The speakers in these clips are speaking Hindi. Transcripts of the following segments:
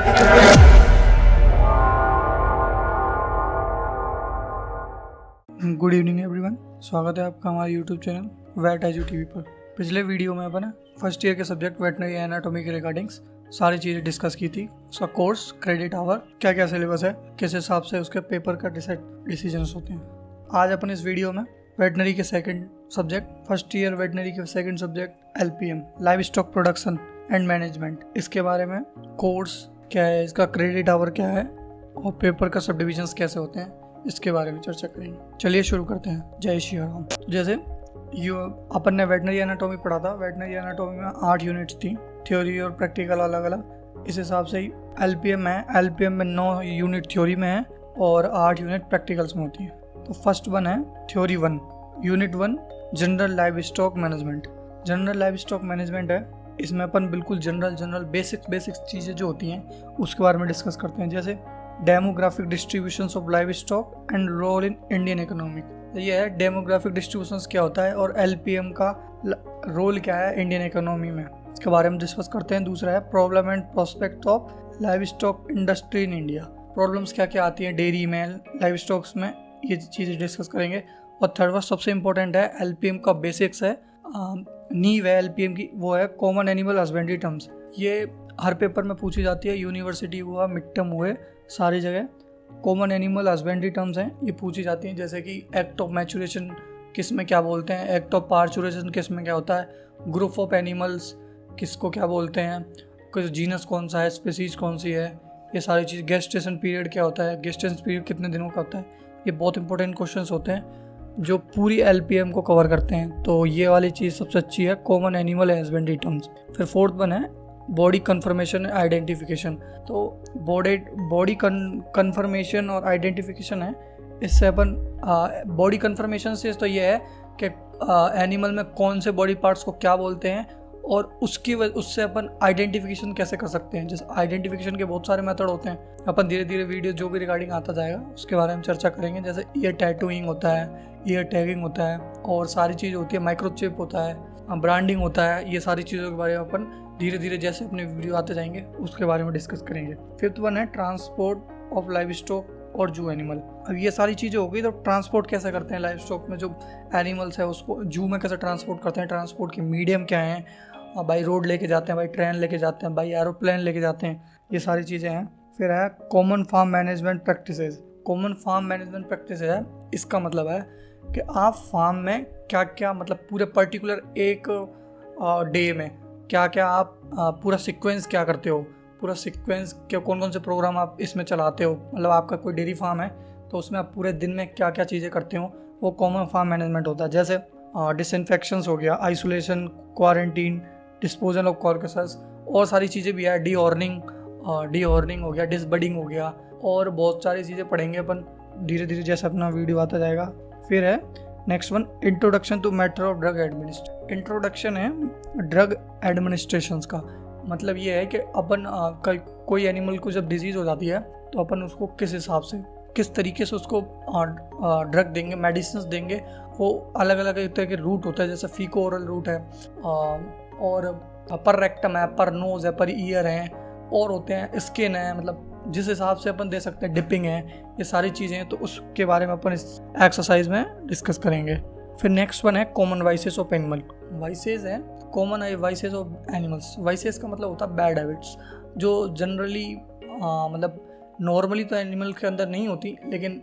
गुड इवनिंग एवरीवन, स्वागत है आपका हमारे YouTube channel vet edu TV पर। पिछले वीडियो में अपन फर्स्ट ईयर के सब्जेक्ट वेटनरी एनाटॉमी के रिगार्डिंग्स सारी चीज़ें डिस्कस की थी। उसका कोर्स, क्रेडिट आवर, क्या क्या सिलेबस है, किस हिसाब से उसके पेपर का डिसीजंस होते हैं। आज अपन इस वीडियो में वेटनरी के second subject, first year veterinary के second subject LPM, live stock production and management, इसके बारे में कोर्स क्या है, इसका क्रेडिट आवर क्या है और पेपर का सब डिविजन्स कैसे होते हैं, इसके बारे में चर्चा करेंगे। चलिए शुरू करते हैं। जय श्री राम। जैसे अपन ने वेटनरी एनाटॉमी पढ़ा था। वेटनरी एनाटॉमी में 8 यूनिट्स थी, थ्योरी और प्रैक्टिकल अलग अलग। इस हिसाब से ही LPM है। LPM में 9 यूनिट थ्योरी में है और 8 यूनिट प्रैक्टिकल्स में होती है। तो फर्स्ट वन है theory 1, unit 1, general live stock management. General live stock management है, इसमें अपन बिल्कुल जनरल बेसिक चीज़ें जो होती हैं उसके बारे में डिस्कस करते हैं। जैसे demographic distribution of livestock and role in Indian economic. ये है डेमोग्राफिक डिस्ट्रीब्यूशन क्या होता है और LPM का रोल क्या है इंडियन इकोनॉमी में, इसके बारे में डिस्कस करते हैं। दूसरा है problem and prospect of live stock industry in India. Problems क्या क्या आती हैं डेयरी में, लाइव स्टॉक्स में, ये चीज़ें डिस्कस करेंगे। और थर्ड वन सबसे इंपॉर्टेंट है, LPM का बेसिक्स है, नींव है LPM की, वो है कॉमन एनिमल हस्बेंड्री टर्म्स। ये हर पेपर में पूछी जाती है, यूनिवर्सिटी हुआ, मिड टर्म हुए, सारी जगह कॉमन एनिमल हस्बेंड्री टर्म्स हैं, ये पूछी जाती हैं। जैसे कि एक्ट ऑफ मैचुरेशन किस में क्या बोलते हैं, एक्ट ऑफ पार्चुरेशन किस में क्या होता है, ग्रुप ऑफ एनिमल्स किसको क्या बोलते हैं, कुछ जीनस कौन सा है, स्पीसीज कौन सी है, ये सारी चीज़। गेस्टेशन पीरियड क्या होता है, गेस्टेशन पीरियड कितने दिनों का होता है, ये बहुत इंपॉर्टेंट क्वेश्चंस होते हैं जो पूरी LPM को कवर करते हैं। तो ये वाली चीज़ सबसे अच्छी है, कॉमन एनिमल हस्बेंड्री टर्म्स। फिर फोर्थ वन है बॉडी कन्फर्मेशन आइडेंटिफिकेशन। तो बॉडी कन्फर्मेशन और आइडेंटिफिकेशन है, इससे अपन बॉडी कन्फर्मेशन से तो ये है कि एनिमल में कौन से बॉडी पार्ट्स को क्या बोलते हैं और उससे अपन आइडेंटिफिकेशन कैसे कर सकते हैं। जैसे आइडेंटिफिकेशन के बहुत सारे मेथड होते हैं, अपन धीरे धीरे वीडियो जो भी रिगार्डिंग आता जाएगा उसके बारे में चर्चा करेंगे। जैसे ईयर टैटूइंग होता है, ईयर टैगिंग होता है और सारी चीज़ होती है, माइक्रोचिप होता है, ब्रांडिंग होता है, ये सारी चीज़ों के बारे में अपन धीरे धीरे जैसे अपने वीडियो आते जाएंगे उसके बारे में डिस्कस करेंगे। फिफ्थ वन है ट्रांसपोर्ट ऑफ लाइव स्टॉक और जू एनिमल। अब ये सारी चीज़ें हो गई, तो ट्रांसपोर्ट कैसे करते हैं लाइव स्टॉक में, जो एनिमल्स है उसको जू में कैसे ट्रांसपोर्ट करते हैं, ट्रांसपोर्ट के मीडियम क्या हैं, बाई रोड लेके जाते हैं, बाई ट्रेन लेके जाते हैं, बाई एरोप्लेन लेके जाते हैं, ये सारी चीज़ें हैं। फिर है common farm management practices. Common farm management practice है, इसका मतलब है कि आप फार्म में क्या क्या, मतलब पूरे पर्टिकुलर एक डे में क्या क्या आप पूरा सीक्वेंस क्या करते हो, पूरा सीक्वेंस क्या, कौन कौन से प्रोग्राम आप इसमें चलाते हो। मतलब आपका कोई डेयरी फार्म है तो उसमें आप पूरे दिन में क्या क्या चीज़ें करते हो, वो कॉमन फार्म मैनेजमेंट होता है। जैसे डिसइंफेक्शंस हो गया, आइसोलेशन, क्वारंटीन, डिस्पोजल ऑफ कार्कसेस, और सारी चीज़ें भी है, डी हॉर्निंग हो गया, डिसबडिंग हो गया, और बहुत सारी चीज़ें पढ़ेंगे अपन धीरे धीरे जैसे अपना वीडियो आता जाएगा। फिर है next one introduction to matter of drug administration. Introduction है ड्रग एडमिनिस्ट्रेशन का, मतलब ये है कि अपन कोई एनिमल को जब डिजीज़ हो जाती है तो अपन उसको किस हिसाब से, किस तरीके से उसको ड्रग देंगे, मेडिसिन देंगे। वो अलग अलग एक तरह के रूट होता है, जैसे फीको ओरल रूट है, और पर रेक्टम है, पर नोज़ है, पर ईयर है, और होते हैं स्किन है, मतलब जिस हिसाब से अपन दे सकते हैं, डिपिंग है, ये सारी चीज़ें हैं। तो उसके बारे में अपन इस एक्सरसाइज में डिस्कस करेंगे। फिर नेक्स्ट वन है common vices of animal. Vices है common vices of animals. Vices का मतलब होता है बैड हैबिट्स, जो जनरली मतलब नॉर्मली तो एनिमल के अंदर नहीं होती, लेकिन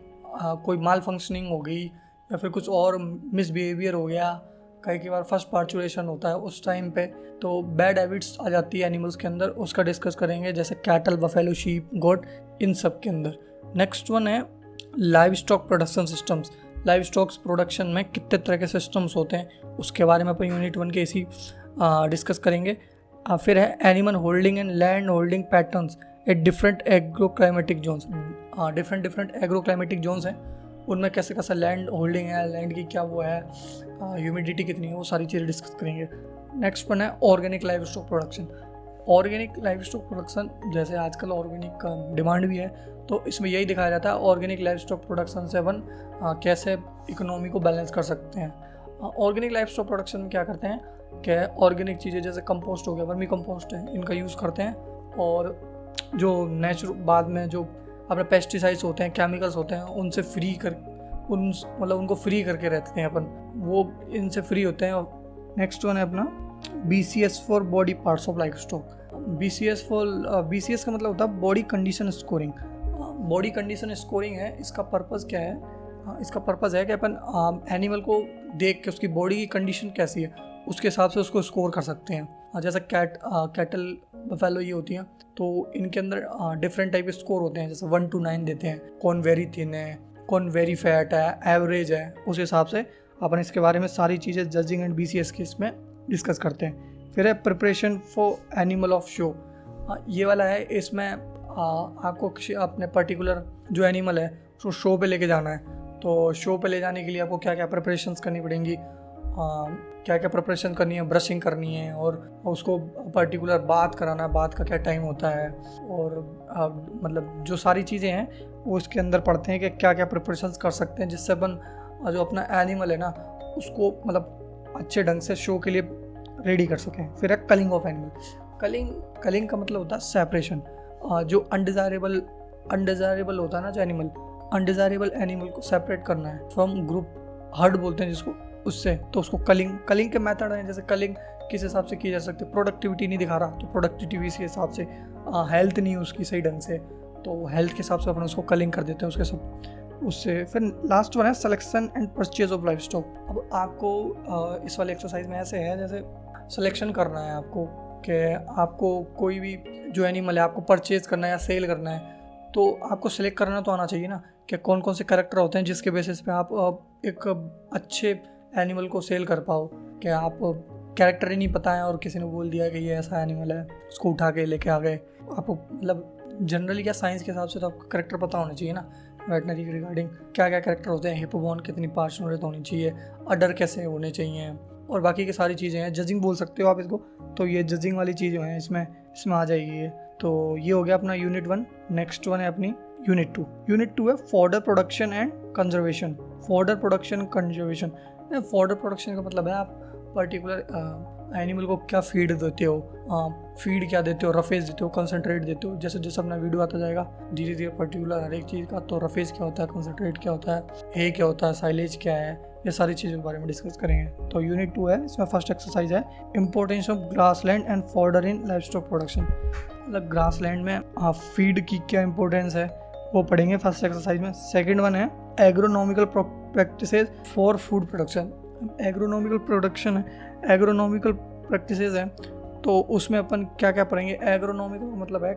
कोई माल फंक्शनिंग हो गई या फिर कुछ और मिसबिहेवियर हो गया, कई बार फर्स्ट पार्चुरेशन होता है उस टाइम पे, तो बैड हैबिट्स आ जाती है एनिमल्स के अंदर, उसका डिस्कस करेंगे। जैसे कैटल, बफेलो, शीप, गोट, इन सब के अंदर। नेक्स्ट वन है live stock production systems. Live stocks production में कितने तरह के सिस्टम्स होते हैं उसके बारे में अपन यूनिट 1 के इसी डिस्कस करेंगे। फिर है animal holding and land holding patterns at different agroclimatic Jones. Different agroclimatic Jones हैं, उनमें कैसे कैसा लैंड होल्डिंग है, लैंड की क्या वो है, ह्यूमिडिटी कितनी है, वो सारी चीज़ें डिस्कस करेंगे। नेक्स्ट वन है organic live stock production. Organic live stock production, जैसे आजकल ऑर्गेनिक का डिमांड भी है, तो इसमें यही दिखाया जाता है ऑर्गेनिक लाइव स्टॉक प्रोडक्शन से अपन कैसे इकोनॉमी को बैलेंस कर सकते हैं। ऑर्गेनिक लाइव स्टॉक प्रोडक्शन में क्या करते हैं कि ऑर्गेनिक चीज़ें जैसे कंपोस्ट हो गया, वर्मी कंपोस्ट है, इनका यूज़ करते हैं, और जो नेचुरल बाद में जो अपने पेस्टिसाइड्स होते हैं, केमिकल्स होते हैं, उनसे फ्री कर उन मतलब उनको फ्री करके रहते हैं अपन, वो इनसे फ्री होते हैं। नेक्स्ट वन है अपना BCS for body parts of life stock. BCS का मतलब होता है body condition scoring. Body condition scoring है, इसका पर्पज़ क्या है? इसका पर्पज़ है कि अपन एनिमल को देख के उसकी बॉडी की कंडीशन कैसी है उसके हिसाब से उसको स्कोर कर सकते हैं। जैसे कैटल बफेलो ये होती हैं, तो इनके अंदर डिफरेंट टाइप के स्कोर होते हैं, जैसे 1 to 9 देते हैं, कौन वेरी थिन है, कौन वेरी फैट है, एवरेज है। उस हिसाब से अपन इसके बारे में सारी चीज़ें जजिंग एंड BCS के इसमें डिस्कस करते हैं। फिर है preparation for animal of show. ये वाला है, इसमें आपको अपने पर्टिकुलर जो एनिमल है उसको शो पे लेके जाना है। तो शो पे ले जाने के लिए आपको क्या क्या प्रिपरेशंस करनी पड़ेंगी, क्या क्या प्रिपरेशन करनी है, ब्रशिंग करनी है, और उसको पर्टिकुलर बात कराना है, बात का क्या टाइम होता है, और मतलब जो सारी चीज़ें हैं वो इसके अंदर पढ़ते हैं कि क्या क्या प्रिपरेशंस कर सकते हैं जिससे अपन जो अपना एनिमल है ना उसको मतलब अच्छे ढंग से शो के लिए रेडी कर सकें। फिर है कलिंग ऑफ एनिमल। कलिंग का मतलब होता है सेपरेशन। जो अनडिज़ायरेबल होता है ना जो एनिमल, अनडिज़ायरेबल एनिमल को सेपरेट करना है फ्रॉम ग्रुप, हर्ड बोलते हैं जिसको, उससे, तो उसको कलिंग के मेथड हैं। जैसे कलिंग किस हिसाब से की जा सकती है, प्रोडक्टिविटी नहीं दिखा रहा तो प्रोडक्टिविटी के हिसाब से, हेल्थ नहीं उसकी सही ढंग से तो हेल्थ के हिसाब से अपन उसको कलिंग कर देते हैं उसके सब उससे। फिर लास्ट वन है selection and purchase of life stock. अब आपको इस वाले एक्सरसाइज में ऐसे है जैसे सिलेक्शन करना है आपको कि आपको कोई भी जो एनिमल है आपको परचेज करना है या सेल करना है, तो आपको सिलेक्ट करना तो आना चाहिए ना कि कौन कौन से कैरेक्टर होते हैं जिसके बेसिस पे आप एक अच्छे एनिमल को सेल कर पाओ। कि आप कैरेक्टर ही नहीं पता है और किसी ने बोल दिया कि ये ऐसा एनिमल है, उसको उठा के लेके आ गए। आपको मतलब जनरली क्या साइंस के हिसाब से तो आपको कैरेक्टर पता होना चाहिए ना, वेटनरी के रिगार्डिंग क्या क्या कैरेक्टर होते हैं, हिप्पोबोन कितनी पार्श्वनालिटी होनी चाहिए, अडर कैसे होने चाहिए, और बाकी की सारी चीज़ें हैं। जजिंग बोल सकते हो आप इसको, तो ये जजिंग वाली चीज़ जो है इसमें आ जाएगी ये। तो ये हो गया अपना यूनिट 1। नेक्स्ट वन है अपनी यूनिट 2। यूनिट 2 है fodder production and conservation. Fodder production conservation. Fodder production का मतलब है आप पर्टिकुलर एनिमल को क्या फीड देते हो, फीड क्या देते हो, रफेज देते हो, कंसनट्रेट देते हो। जैसे जैसे अपना वीडियो आता जाएगा धीरे धीरे पर्टिकुलर हर एक चीज़ का, तो रफेज क्या होता है, कंसनट्रेट क्या होता है, हे क्या होता है, साइलेज क्या है, ये सारी चीज़ों के बारे में डिस्कस करेंगे। तो यूनिट 2 है, इसमें फर्स्ट एक्सरसाइज है importance of grassland and fodder in life stock production. मतलब ग्रासलैंड में फीड की क्या इंपॉर्टेंस है वो पढ़ेंगे फर्स्ट एक्सरसाइज में। सेकंड वन है agronomical practices for food production. Agronomical production है, एग्रोनॉमिकल प्रैक्टिसेस है, तो उसमें अपन क्या क्या पढ़ेंगे। एग्रोनॉमिकल मतलब है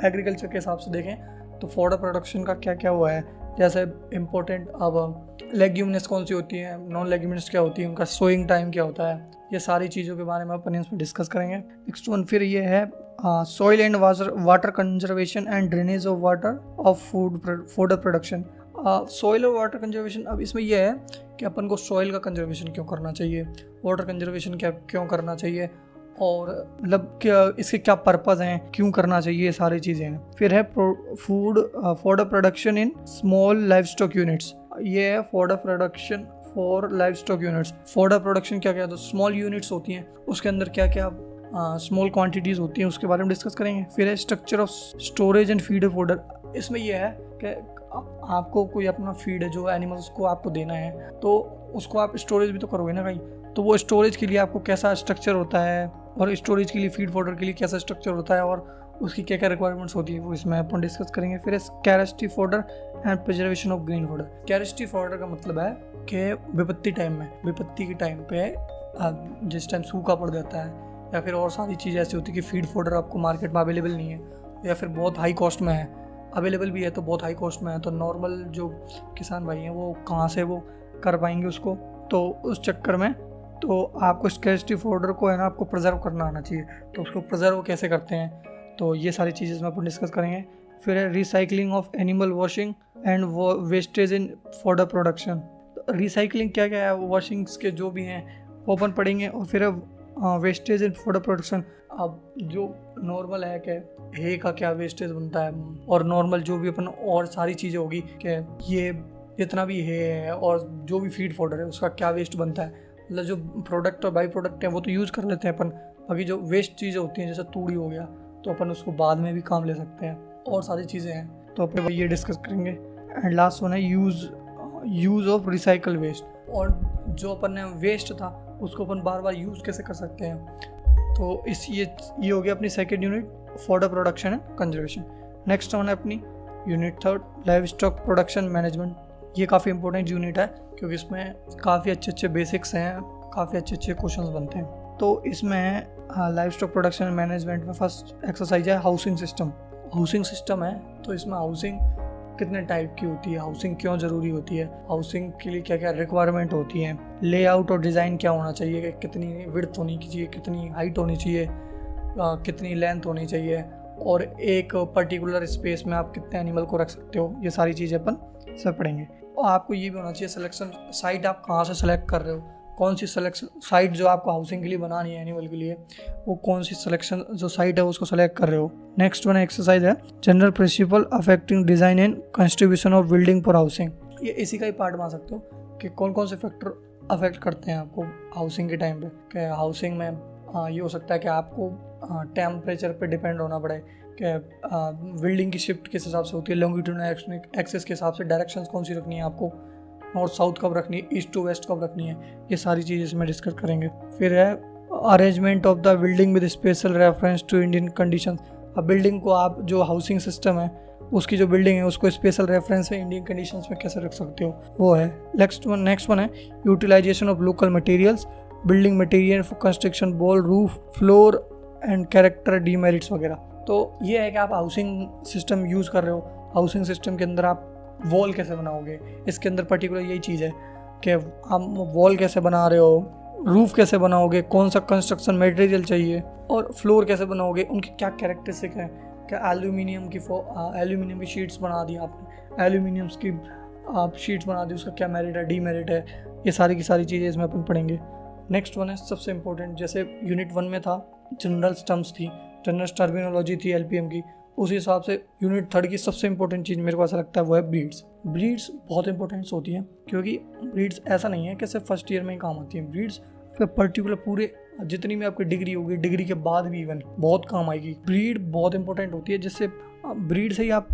एग्रीकल्चर के हिसाब से देखें तो फॉर्डर प्रोडक्शन का क्या क्या हुआ है, जैसे इम्पोर्टेंट अब लेग्यूमिनस कौन सी होती है, नॉन लेग्यूमिनस क्या होती है, उनका सोइंग टाइम क्या होता है, ये सारी चीज़ों के बारे में अपन इसमें डिस्कस करेंगे। नेक्स्ट वन फिर ये है soil and water conservation and drainage of water of food production. Soil और वाटर कंजर्वेशन, अब इसमें यह है कि अपन को सॉइल का कंजर्वेशन क्यों करना चाहिए, वाटर कंजर्वेशन क्यों करना चाहिए, और मतलब क्या इसके क्या पर्पज़ हैं, क्यों करना चाहिए, ये सारी चीज़ें हैं। फिर है fodder production in small life stock units. ये है fodder production for life stock units. Fodder production क्या क्या, तो स्मॉल यूनिट्स होती हैं, उसके अंदर क्या क्या स्मॉल क्वांटिटीज़ होती हैं, उसके बारे में डिस्कस करेंगे। फिर है structure of storage and feed fodder. इसमें यह है कि आपको कोई अपना फीड है जो एनिमल्स को आपको देना है, तो उसको आप स्टोरेज भी तो करोगे ना कहीं, तो वो स्टोरेज के लिए आपको कैसा स्ट्रक्चर होता है, और स्टोरेज के लिए फीड फॉर्डर के लिए कैसा स्ट्रक्चर होता है, और उसकी क्या क्या रिक्वायरमेंट्स होती है, वो इसमें अपन डिस्कस करेंगे। फिर scarcity fodder and preservation of green fodder. Scarcity fodder का मतलब है कि विपत्ति के टाइम पे जिस टाइम सूखा पड़ जाता है, या फिर और सारी चीज़ ऐसी होती है कि फीड फॉर्डर आपको मार्केट में अवेलेबल नहीं है, या फिर बहुत हाई कॉस्ट में है, अवेलेबल भी है तो बहुत हाई कॉस्ट में है, तो नॉर्मल जो किसान भाई हैं वो कहाँ से वो कर पाएंगे उसको, तो उस चक्कर में तो आपको स्कैरसिटी फॉर्डर को है ना आपको प्रिजर्व करना आना चाहिए। तो उसको प्रिजर्व कैसे करते हैं, तो ये सारी चीज़ें इसमें अपन डिस्कस करेंगे। फिर है recycling of animal washing and wastage in fodder production. Recycling क्या क्या है, वॉशिंग्स के जो भी हैं वो अपन पढ़ेंगे। और फिर वेस्टेज इन फॉर्डर प्रोडक्शन। अब जो नॉर्मल है कि हे का क्या वेस्टेज बनता है, और नॉर्मल जो भी अपन और सारी चीज़ें होगी कि ये जितना भी है और जो भी फीड फॉर्डर है उसका क्या वेस्ट बनता है, मतलब जो प्रोडक्ट और बाई प्रोडक्ट है वो तो यूज़ कर लेते हैं अपन, बाकी जो वेस्ट चीज़ें होती हैं जैसे तूड़ी हो गया, तो अपन उसको बाद में भी काम ले सकते हैं, और सारी चीज़ें हैं तो अपन ये डिस्कस करेंगे। एंड लास्ट वन है यूज़ ऑफ रिसाइकल वेस्ट, और जो अपन ने वेस्ट था उसको अपन बार बार यूज़ कैसे कर सकते हैं। तो ये हो गया अपनी second unit, fodder production and conservation. Next one है अपनी unit third, live stock production management. ये काफ़ी इंपॉर्टेंट यूनिट है क्योंकि इसमें काफ़ी अच्छे बेसिक्स हैं, काफ़ी अच्छे क्वेश्चंस बनते हैं। तो इसमें लाइव स्टॉक प्रोडक्शन मैनेजमेंट में फर्स्ट एक्सरसाइज है हाउसिंग सिस्टम। हाउसिंग सिस्टम है तो इसमें हाउसिंग कितने टाइप की होती है, हाउसिंग क्यों ज़रूरी होती है, हाउसिंग के लिए क्या क्या रिक्वायरमेंट होती है, लेआउट और डिज़ाइन क्या होना चाहिए, कितनी विड्थ होनी चाहिए, कितनी हाइट होनी चाहिए, कितनी लेंथ होनी चाहिए, और एक पर्टिकुलर स्पेस में आप कितने एनिमल को रख सकते हो, ये सारी चीज़ें अपन सब पढ़ेंगे। और आपको ये भी होना चाहिए सिलेक्शन साइट आप कहाँ से सेलेक्ट कर रहे हो, कौन सी सिलेक्शन साइट जो आपको हाउसिंग के लिए बनानी है एनिमल के लिए, वो कौन सी सिलेक्शन जो साइट है उसको सेलेक्ट कर रहे हो। नेक्स्ट वन एक्सरसाइज है general principle affecting design and construction of building for housing. ये इसी का ही पार्ट मान सकते हो कि कौन कौन से फैक्टर अफेक्ट करते हैं आपको हाउसिंग के टाइम पे। कि हाउसिंग में ये हो सकता है कि आपको टेम्परेचर पे डिपेंड होना पड़े, कि बिल्डिंग की शिफ्ट किस हिसाब से होती है, लॉन्गिट्यूडनल एक्सेस के हिसाब से डायरेक्शंस कौन सी रखनी है आपको, नॉर्थ साउथ कब रखनी है, ईस्ट टू वेस्ट कब रखनी है, ये सारी चीज़ें इसमें डिस्कस करेंगे। फिर है arrangement of the building with special reference to Indian condition. अब बिल्डिंग को आप जो हाउसिंग सिस्टम है उसकी जो बिल्डिंग है उसको स्पेशल रेफरेंस है इंडियन कंडीशंस में कैसे रख सकते हो, वो है। नेक्स्ट वन है utilisation of local materials, building material for construction, wall, roof, floor and character demerits वगैरह। तो ये है कि आप हाउसिंग सिस्टम यूज़ कर रहे हो, हाउसिंग सिस्टम के अंदर आप वॉल कैसे बनाओगे, इसके अंदर पर्टिकुलर यही चीज़ है कि आप वॉल कैसे बना रहे हो, रूफ कैसे बनाओगे, कौन सा कंस्ट्रक्शन मटेरियल चाहिए, और फ्लोर कैसे बनाओगे, उनकी क्या कैरेक्टरिस्टिक है। क्या एल्यूमिनियम की शीट्स बना दी आपने, एल्यूमिनियम्स की आप शीट्स बना दी, उसका क्या मेरिट है, डीमेरिट है, ये सारी की सारी चीज़ें इसमें अपन पढ़ेंगे। नेक्स्ट वन है सबसे इम्पोर्टेंट, जैसे यूनिट 1 में था जनरल टर्म्स थी, जनरल टर्मिनोलॉजी थी एलपीएम की, उसी हिसाब से यूनिट 3 की सबसे इंपॉर्टेंट चीज़ मेरे को ऐसा लगता है वो है ब्रीड्स। ब्रीड्स बहुत इंपॉर्टेंट होती हैं क्योंकि ब्रीड्स ऐसा नहीं है कि सिर्फ फर्स्ट ईयर में ही काम आती हैं, ब्रीड्स फिर पर्टिकुलर पूरे जितनी भी आपकी डिग्री होगी, डिग्री के बाद भी इवन बहुत काम आएगी। ब्रीड बहुत इंपॉर्टेंट होती है, जिससे ब्रीड से ही आप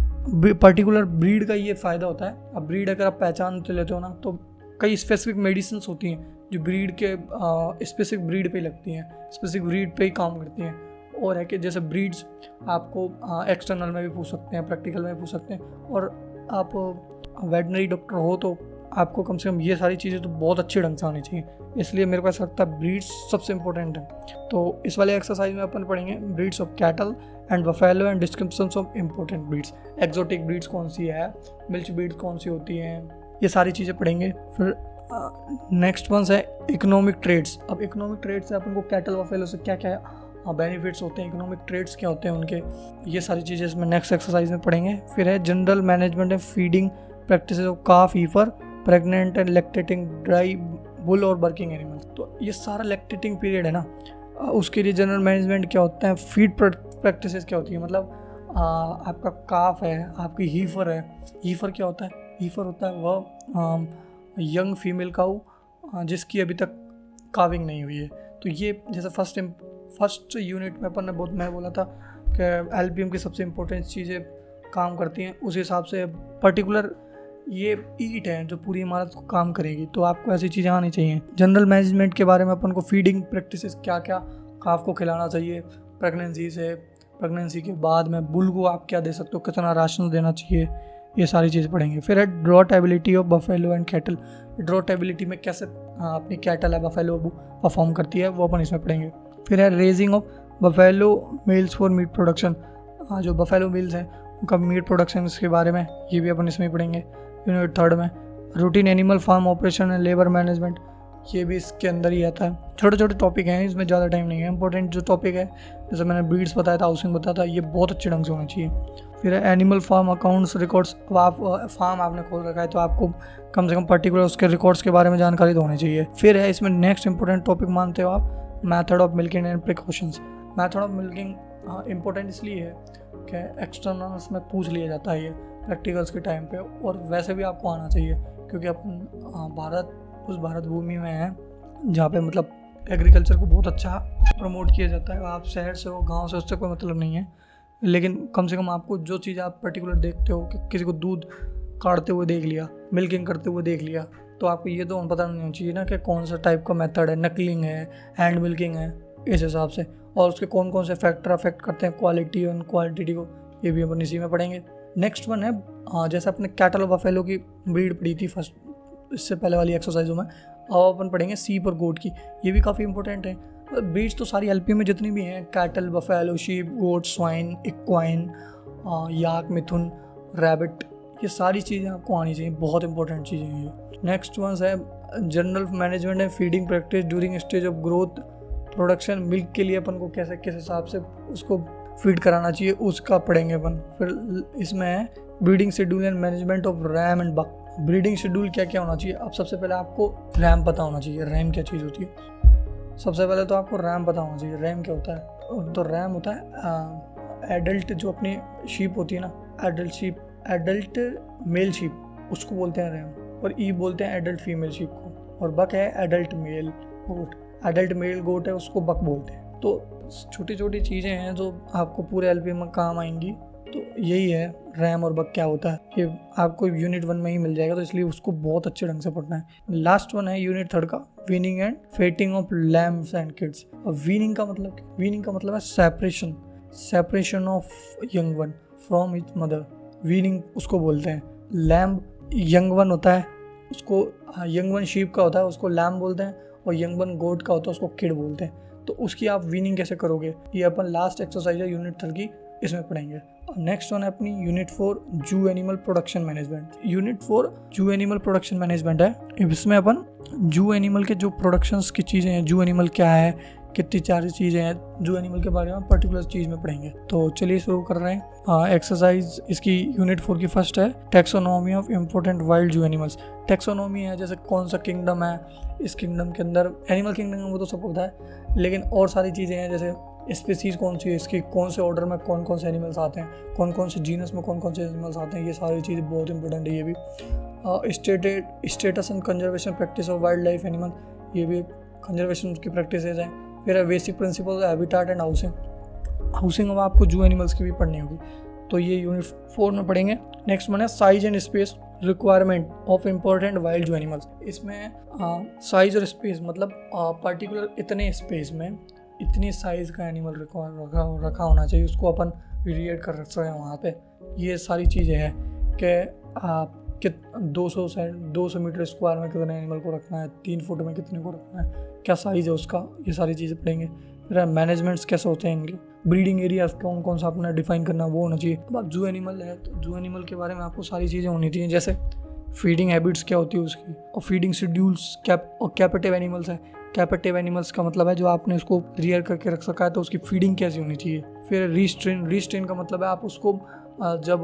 पर्टिकुलर ब्रीड का ये फ़ायदा होता है। अब ब्रीड अगर आप पहचान लेते हो ना, तो कई स्पेसिफिक मेडिसिन होती हैं जो ब्रीड के स्पेसिफिक ब्रीड पे लगती हैं, स्पेसिफिक ब्रीड पे ही काम करती हैं। और है कि जैसे ब्रीड्स आपको एक्सटर्नल में भी पूछ सकते हैं, प्रैक्टिकल में भी पूछ सकते हैं, और आप वेटनरी डॉक्टर हो तो आपको कम से कम ये सारी चीज़ें तो बहुत अच्छे ढंग से आनी चाहिए। इसलिए मेरे को ऐसा लगता है ब्रीड्स सबसे इंपॉर्टेंट है। तो इस वाले एक्सरसाइज में अपन पढ़ेंगे breeds of cattle and buffalo and descriptions of important breeds, exotic breeds कौन सी है, मिल्च ब्रीड्स कौन सी होती हैं, ये सारी चीज़ें पढ़ेंगे। फिर नेक्स्ट वन है इकोनॉमिक ट्रेड्स। अब इकोनॉमिक ट्रेड से अपन को कैटल बफेलो से क्या क्या बेनिफिट्स होते हैं, इकोनॉमिक ट्रेड्स क्या होते हैं उनके, ये सारी चीज़ें इसमें नेक्स्ट एक्सरसाइज में पढ़ेंगे। फिर है general management of feeding practices of calf, heifer, pregnant and lactating dry bull और वर्किंग एनिमल्स। तो ये सारा लैक्टेटिंग पीरियड है ना, उसके लिए जनरल मैनेजमेंट क्या होता है, फीड प्रैक्टिसेस क्या होती है, मतलब आपका काफ है, आपकी हीफर है। हीफर क्या होता है, हीफर होता है वह यंग फीमेल काऊ जिसकी अभी तक काविंग नहीं हुई है। तो ये जैसे फर्स्ट यूनिट में अपन ने मैं बोला था कि एलपीएम की सबसे इम्पोर्टेंट चीज़ें काम करती हैं, उस हिसाब से पर्टिकुलर ये ईट है जो पूरी इमारत को काम करेगी, तो आपको ऐसी चीज़ें आनी चाहिए। जनरल मैनेजमेंट के बारे में अपन को फीडिंग प्रैक्टिसेस क्या क्या काफ को खिलाना चाहिए, प्रेगनेंसी के बाद में बुल को आप क्या दे सकते हो, कितना राशन देना चाहिए, ये सारी चीज़ें पढ़ेंगे। फिर है drought ability of buffalo and cattle. Drought ability में कैसे अपनी कैटल है बफेलो परफॉर्म करती है, वो अपन इसमें पढ़ेंगे। फिर है raising of buffalo males for meat production. जो बफेलो मेल्स हैं उनका मीट प्रोडक्शन के बारे में ये भी अपन इसमें ही पढ़ेंगे यूनिट 3 में। Routine animal farm operation and labour management, ये भी इसके अंदर ही आता है। छोटे छोटे टॉपिक हैं, इसमें ज़्यादा टाइम नहीं है। इंपॉर्टेंट जो टॉपिक है जैसे मैंने ब्रीड्स बताया था, हाउसिंग बताया था, ये बहुत अच्छे ढंग से होना चाहिए। फिर है एनिमल फार्म अकाउंट्स रिकॉर्ड्स। अब आप फार्म आपने खोल रखा है तो आपको कम से कम पर्टिकुलर उसके रिकॉर्ड्स के बारे में जानकारी तो होनी चाहिए। फिर है इसमें नेक्स्ट इंपॉर्टेंट टॉपिक मानते हो आप method of milking and precautions. Method of milking important इसलिए है कि एक्सटर्नल्स में पूछ लिया जाता है ये प्रैक्टिकल्स के टाइम पे, और वैसे भी आपको आना चाहिए क्योंकि अपन भारत भूमि में है जहाँ पे मतलब एग्रीकल्चर को बहुत अच्छा प्रमोट किया जाता है। आप शहर से हो, गांव से, उससे कोई मतलब नहीं है, लेकिन कम से कम आपको जो चीज़ आप पर्टिकुलर देखते हो कि किसी को दूध काटते हुए देख लिया, मिल्किंग करते हुए देख लिया, तो आपको ये तो पता नहीं होना चाहिए ना कि कौन सा टाइप का मेथड है, नकलिंग है, हैंड मिल्किंग है, इस हिसाब से, और उसके कौन कौन से फैक्टर अफेक्ट करते हैं क्वालिटी और क्वांटिटी को, ये भी अपन इसी में पढ़ेंगे। नेक्स्ट वन है जैसे अपने कैटल बफेलो की ब्रीड पढ़ी थी फर्स्ट, इससे पहले वाली एक्सरसाइजों में, अब अपन पढ़ेंगे शीप और गोट की। ये भी काफ़ी इंपॉर्टेंट है। ब्रीड्स तो सारी एलपी में जितनी भी हैं, कैटल, बफेलो, शीप, गोट, स्वाइन, इक्वाइन, याक, मिथुन, रैबिट, ये सारी चीज़ें आपको आनी चाहिए, बहुत इंपॉर्टेंट चीज़ें हैं ये। नेक्स्ट वन है जनरल मैनेजमेंट है feeding practice during stage of growth production. Milk के लिए अपन को कैसे किस हिसाब से उसको फीड कराना चाहिए उसका पढ़ेंगे अपन। फिर इसमें है breeding schedule and management of ram and buck. Breeding schedule क्या क्या होना चाहिए। अब सबसे पहले आपको रैम पता होना चाहिए। रैम क्या चीज़ होती है, सबसे पहले तो आपको रैम पता होना चाहिए। रैम क्या होता है, तो रैम होता है एडल्ट जो अपनी शीप होती है ना, adult sheep, adult mail sheep, उसको बोलते हैं रैम, और ई बोलते हैं एडल्ट फीमेल शीप को, और बक है एडल्ट मेल गोट। एडल्ट मेल गोट है, उसको बक बोलते हैं। तो छोटी छोटी चीज़ें हैं जो आपको पूरे एलपी में काम आएंगी। तो यही है रैम और बक क्या होता है, ये आपको यूनिट 1 में ही मिल जाएगा, तो इसलिए उसको बहुत अच्छे ढंग से पढ़ना है। लास्ट वन है यूनिट 3 का weaning and fattening of lambs and kids. अब वीनिंग का मतलब है separation, separation of young one from each mother, weaning उसको बोलते हैं। लैम्ब यंग वन होता है, उसको यंग वन शीप का होता है, उसको लैम्ब बोलते हैं, और यंग वन गोट का होता है, उसको किड बोलते हैं। तो उसकी आप वीनिंग कैसे करोगे, ये अपन लास्ट एक्सरसाइज है यूनिट 3 की, इसमें पढ़ेंगे। नेक्स्ट वन है अपनी यूनिट 4 जू एनिमल प्रोडक्शन मैनेजमेंट। यूनिट 4 जू एनिमल प्रोडक्शन मैनेजमेंट है। इसमें अपन जू एनिमल के जो प्रोडक्शंस की चीज़ें हैं, जू एनिमल क्या है, कितनी सारी चीज़ें हैं जू एनिमल के बारे में पर्टिकुलर चीज़ में पढ़ेंगे। तो चलिए शुरू कर रहे हैं। एक्सरसाइज इसकी यूनिट 4 की फर्स्ट है टैक्सोनॉमी ऑफ इम्पोर्टेंट वाइल्ड जू एनिमल्स। टैक्सोनॉमी है जैसे कौन सा किंगडम है, इस किंगडम के अंदर एनिमल किंगडम वो तो सब होता है, लेकिन और सारी चीज़ें हैं जैसे स्पीसीज कौन सी है इसकी, कौन से ऑर्डर में कौन कौन से एनिमल्स आते हैं, कौन कौन से जीनस में कौन कौन से एनिमल्स आते हैं, ये सारी चीज़ें बहुत इंपॉर्टेंट है। ये भी status and conservation practice of wild life animal, ये भी कंजर्वेशन की प्रैक्टिस है। फिर basic principle habitat and housing अब आपको जू एनिमल्स की भी पढ़नी होगी, तो ये यूनिट 4 में पढ़ेंगे। नेक्स्ट वन है size and space requirement of important wild जू एनिमल्स। इसमें साइज और स्पेस मतलब पर्टिकुलर इतने स्पेस में इतनी साइज़ का एनिमल रखा होना चाहिए, उसको अपन रिएट कर सकते हैं वहाँ पे। ये सारी चीज़ें हैं कि 200 मीटर स्क्वायर में कितने एनिमल को रखना है, 3 फुट में कितने को रखना है, क्या साइज़ है उसका, ये सारी चीज़ें पढ़ेंगे। फिर मैनेजमेंट्स कैसे होते हैं इनके, ब्रीडिंग एरियाज कौन कौन सा अपना डिफाइन करना वो होना चाहिए। अब आप जू एनिमल है तो जू एनिमल के बारे में आपको सारी चीज़ें होनी चाहिए, जैसे फीडिंग हैबिट्स क्या होती है उसकी, और फीडिंग शेड्यूल्स और कैपेटिव एनिमल्स है। कैपेटिव एनिमल्स का मतलब है जो आपने उसको रियर करके रख सका है, तो उसकी फीडिंग कैसी होनी चाहिए। फिर रीस्ट्रेन का मतलब है आप उसको जब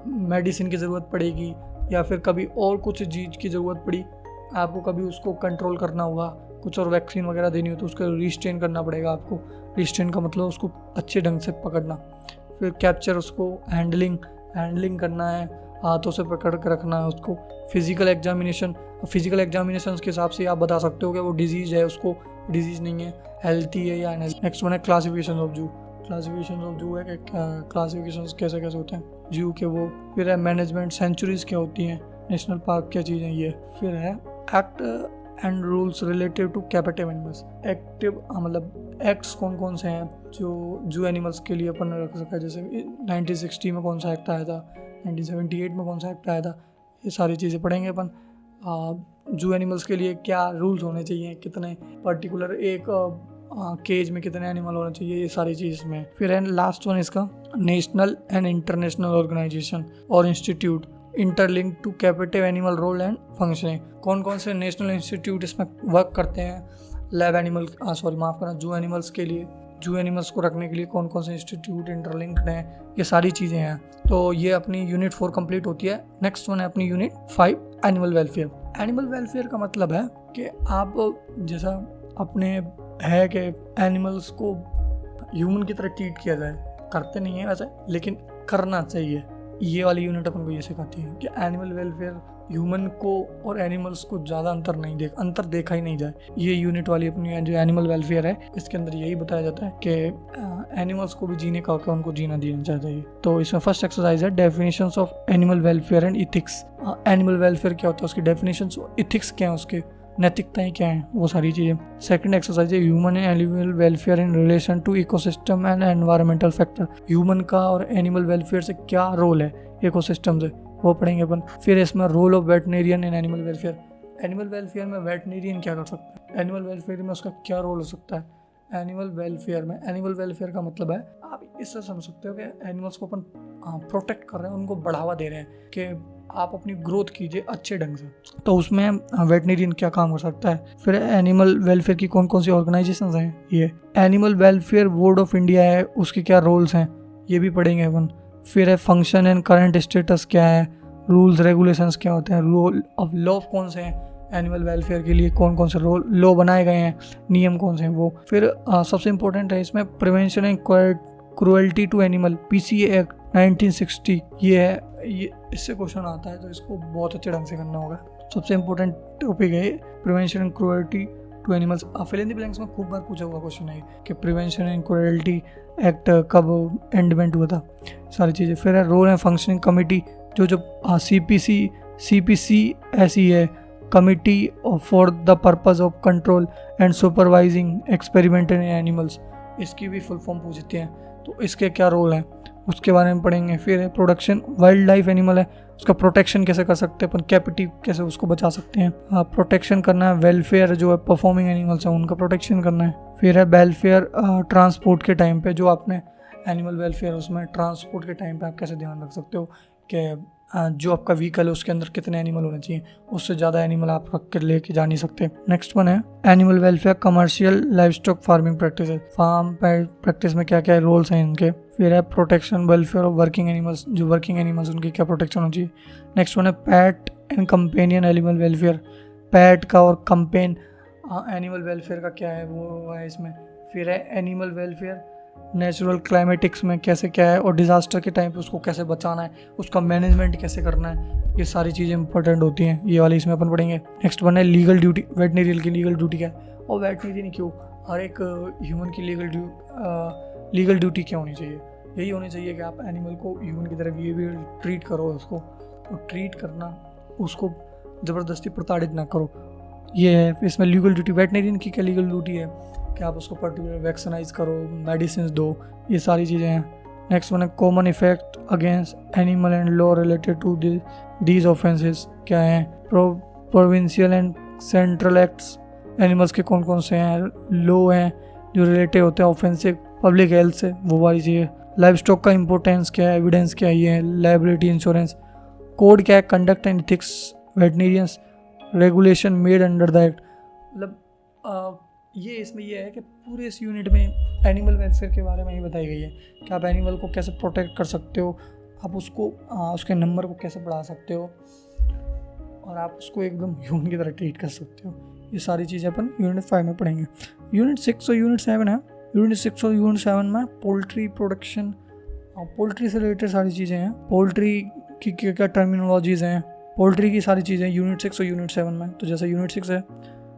मेडिसिन की ज़रूरत पड़ेगी या फिर कभी और कुछ चीज़ की ज़रूरत पड़ी, आपको कभी उसको कंट्रोल करना हुआ, कुछ और वैक्सीन वगैरह देनी हो तो उसको रीस्ट्रेन करना पड़ेगा आपको। रीस्ट्रेन का मतलब उसको अच्छे ढंग से पकड़ना। फिर कैप्चर, उसको हैंडलिंग करना है, हाथों से पकड़ कर रखना है उसको। फिजिकल एग्जामिनेशन के हिसाब से आप बता सकते हो कि वो डिजीज़ है, उसको डिजीज़ नहीं है, हेल्थी है या अनहेल्थी। नेक्स्ट वन है क्लासिफिकेशन ऑफ जू है कि क्लासिफिकेशन कैसे कैसे होते हैं जू के वो। फिर है मैनेजमेंट, सेंचुरीज क्या होती हैं, नेशनल पार्क क्या चीज़ है ये। फिर है act and rules related to captive animals. मतलब एक्ट्स कौन कौन से हैं जो जू एनिमल्स के लिए अपन रख सका है, जैसे 1960 में कौन सा एक्ट आया था, 1978 में कौन सा एक्ट आया था, ये सारी चीज़ें पढ़ेंगे अपन। जू एनिमल्स के लिए क्या रूल्स होने चाहिए, कितने पर्टिकुलर एक केज में कितने एनिमल होने चाहिए, ये सारी चीज़ में। फिर है लास्ट वन इसका नेशनल एंड इंटरनेशनल ऑर्गेनाइजेशन और institute interlink to captive animal role and functioning. कौन कौन से नेशनल इंस्टीट्यूट इसमें वर्क करते हैं जू एनिमल्स के लिए, जू एनिमल्स को रखने के लिए कौन कौन से इंस्टीट्यूट इंटरलिंक्ड हैं, ये सारी चीज़ें हैं। तो ये अपनी यूनिट 4 कंप्लीट होती है। नेक्स्ट वन है अपनी unit 5 animal welfare. Animal welfare का मतलब है कि आप जैसा अपने है कि एनिमल्स को ह्यूमन की तरह ट्रीट किया जाए, करते नहीं है वैसे लेकिन करना चाहिए, ये वाली यूनिट अपन को ये सिखाती है कि एनिमल वेलफेयर ह्यूमन को और एनिमल्स को ज़्यादा अंतर देखा ही नहीं जाए। ये यूनिट वाली अपनी जो एनिमल वेलफेयर है इसके अंदर यही बताया जाता है कि एनिमल्स को भी जीने का हक है, उनको जीना दिया चाहिए। तो इसमें फर्स्ट एक्सरसाइज है definitions of animal welfare and ethics. Animal welfare क्या होता है, उसकी डेफिनेशंस, इथिक्स क्या है, उसके नैतिकताएं क्या हैं, वो सारी चीज़ें। सेकंड एक्सरसाइज है human and animal welfare in relation to ecosystem and environmental factor. Human का और एनिमल वेलफेयर से क्या रोल है इकोसिस्टम से, वो पढ़ेंगे अपन। फिर इसमें role of veterinarian in animal welfare. Animal welfare में वेटनेरियन क्या कर सकता है, एनिमल वेलफेयर में उसका क्या रोल हो सकता है। एनिमल वेलफेयर का मतलब है, आप इससे समझ सकते हो कि एनिमल्स को अपन प्रोटेक्ट कर रहे हैं, उनको बढ़ावा दे रहे हैं कि आप अपनी ग्रोथ कीजिए अच्छे ढंग से। तो उसमें वेटनेरियन क्या काम कर सकता है। फिर एनिमल वेलफेयर की कौन कौन सी ऑर्गेनाइजेशंस हैं, ये animal welfare board of India है, उसके क्या रोल्स हैं ये भी पढ़ेंगे अपन। फिर है फंक्शन एंड करंट स्टेटस क्या है, रूल्स रेगुलेशंस क्या होते हैं, रोल ऑफ लॉ कौन से हैं एनिमल वेलफेयर के लिए, कौन कौन से लॉ बनाए गए हैं, नियम कौन से हैं वो। फिर सबसे इम्पोर्टेंट है इसमें prevention and cruelty to animal, PCA act 1960। ये इससे क्वेश्चन आता है तो इसको बहुत अच्छे ढंग से करना होगा। सबसे इम्पोर्टेंट टॉपिक है prevention and cruelty to animals. Fill in the blanks में खूब बार पूछा हुआ क्वेश्चन है कि प्रिवेंशन एंड क्रुएल्टी एक्ट कब एंडमेंट हुआ था, सारी चीज़ें। फिर है रोल एंड फंक्शनिंग कमेटी, जो CPCSE है, committee for the purpose of control and supervising experiment in animals. इसकी भी फुल फॉर्म पूछते हैं, तो इसके क्या रोल हैं उसके बारे में पढ़ेंगे। फिर है प्रोडक्शन, वाइल्ड लाइफ एनिमल है, उसका प्रोटेक्शन कैसे कर सकते हैं अपन, कैपिटिव कैसे उसको बचा सकते हैं, प्रोटेक्शन करना है। वेलफेयर जो है परफॉर्मिंग एनिमल्स हैं उनका प्रोटेक्शन करना है। फिर है वेलफेयर ट्रांसपोर्ट के टाइम पे, जो आपने एनिमल वेलफेयर उसमें ट्रांसपोर्ट के टाइम पे आप कैसे ध्यान रख सकते हो कि जो आपका व्हीकल है उसके अंदर कितने एनिमल होने चाहिए, उससे ज़्यादा एनिमल आप रख कर लेके जा नहीं सकते। नेक्स्ट वन है animal welfare commercial livestock farming practice. Farm practice में क्या क्या रोल्स हैं इनके। फिर है protection welfare of working animals, जो वर्किंग एनिमल्स उनकी क्या प्रोटेक्शन होनी चाहिए। नेक्स्ट वन है pet and companion animal welfare, pet का और कंपेन एनिमल वेलफेयर का क्या है वो है इसमें। फिर है एनिमल वेलफेयर नेचुरल क्लाइमेटिक्स में कैसे क्या है, और डिज़ास्टर के टाइम पे उसको कैसे बचाना है, उसका मैनेजमेंट कैसे करना है, ये सारी चीज़ें इंपॉर्टेंट होती हैं, ये वाली इसमें अपन पढ़ेंगे। नेक्स्ट वन है लीगल ड्यूटी, वेटनेरियन की लीगल ड्यूटी क्या है, और वेटनेरियन क्यों, हर एक ह्यूमन की लीगल ड्यूटी क्या होनी चाहिए, यही होनी चाहिए कि आप एनिमल को ह्यूमन की तरह ये भी ट्रीट करो, उसको और ट्रीट करना, उसको ज़बरदस्ती प्रताड़ित ना करो, ये है। इसमें लीगल ड्यूटी, वेटनेरियन की क्या लीगल ड्यूटी है कि आप उसको पर्टिकुलर वैक्सीनाइज करो, मेडिसिन दो, ये सारी चीज़ें हैं। नेक्स्ट वन है common effect against animal and law related to these offences क्या हैं, provincial and central acts, animals के कौन कौन से हैं, लॉ हैं जो रिलेटेड होते हैं ऑफेंसिव पब्लिक हेल्थ से, वो वाली चीज़ें। लाइव स्टॉक का इंपॉर्टेंस क्या है, एविडेंस क्या है, लायबिलिटी इंश्योरेंस, कोड क्या है, conduct and ethics veterinarians, regulation made under the act. मतलब ये इसमें ये है कि पूरे इस यूनिट में एनिमल वेलफेयर के बारे में ही बताई गई है कि आप एनिमल को कैसे प्रोटेक्ट कर सकते हो, आप उसको उसके नंबर को कैसे बढ़ा सकते हो, और आप उसको एकदम ह्यूमन की तरह ट्रीट कर सकते हो। ये सारी चीज़ें अपन यूनिट 5 में पढ़ेंगे। यूनिट 6 और यूनिट 7 है। यूनिट 6 और यूनिट 7 में पोल्ट्री प्रोडक्शन, पोल्ट्री से रिलेटेड सारी चीज़ें हैं, पोल्ट्री की क्या टर्मिनोलॉजीज़ हैं, पोल्ट्री की सारी चीज़ें यूनिट 6 और यूनिट 7 में। तो जैसे यूनिट 6 है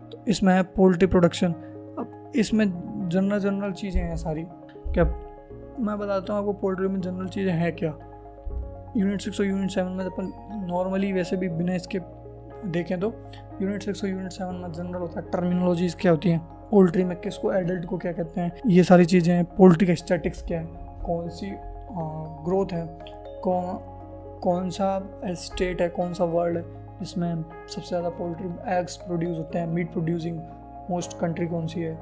तो इसमें है पोल्ट्री प्रोडक्शन। अब इसमें जनरल चीज़ें हैं सारी, क्या मैं बताता हूँ आपको पोल्ट्री में जनरल चीज़ें हैं क्या। यूनिट 6 और यूनिट 7 में अपन नॉर्मली वैसे भी बिना इसके देखें तो यूनिट 6 और यूनिट 7 में जनरल होता है, टर्मिनोलॉजीज़ क्या होती हैं, पोल्ट्री में किसको, एडल्ट को क्या कहते हैं, ये सारी चीज़ें हैं। पोल्ट्री का स्टैटिक्स क्या है, कौन सी ग्रोथ है, कौन सा स्टेट है, कौन सा वर्ल्ड है जिसमें सबसे ज़्यादा पोल्ट्री एग्स प्रोड्यूस होते हैं, मीट प्रोड्यूसिंग मोस्ट कंट्री कौन सी है,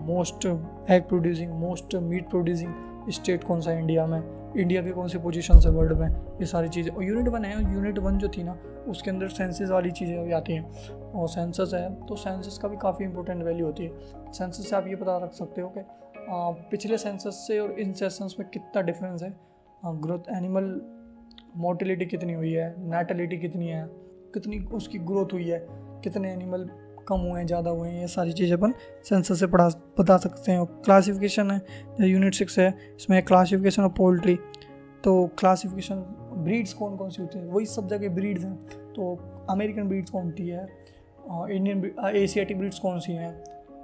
most egg producing, most meet producing state कौन सा है इंडिया में, इंडिया की कौन सी पोजीशन है वर्ल्ड में, ये सारी चीज़ें। और यूनिट 1 है, यूनिट 1 जो थी ना उसके अंदर सेंसस वाली चीज़ें भी आती हैं, और सेंसस है तो सेंसस का भी काफ़ी इंपॉर्टेंट वैल्यू होती है। सेंसस से आप ये पता रख सकते हो कि पिछले सेंसस से और इन सेंसस में कितना डिफरेंस है, ग्रोथ, एनिमल मोर्टिलिटी कितनी हुई है, नेटलिटी कितनी है, कितनी उसकी ग्रोथ हुई है, कितने एनिमल कम हुए हैं, ज़्यादा हुए हैं, ये सारी चीज़ें अपन सेंसस से बता सकते हैं। और क्लासिफिकेशन है, यूनिट 6 है, इसमें क्लासिफिकेशन ऑफ पोल्ट्री। तो क्लासिफिकेशन ब्रीड्स कौन कौन सी होती हैं, वही सब जगह ब्रीड्स हैं। तो अमेरिकन ब्रीड्स कौन सी है, इंडियन एशियाटिक ब्रीड्स कौन सी हैं,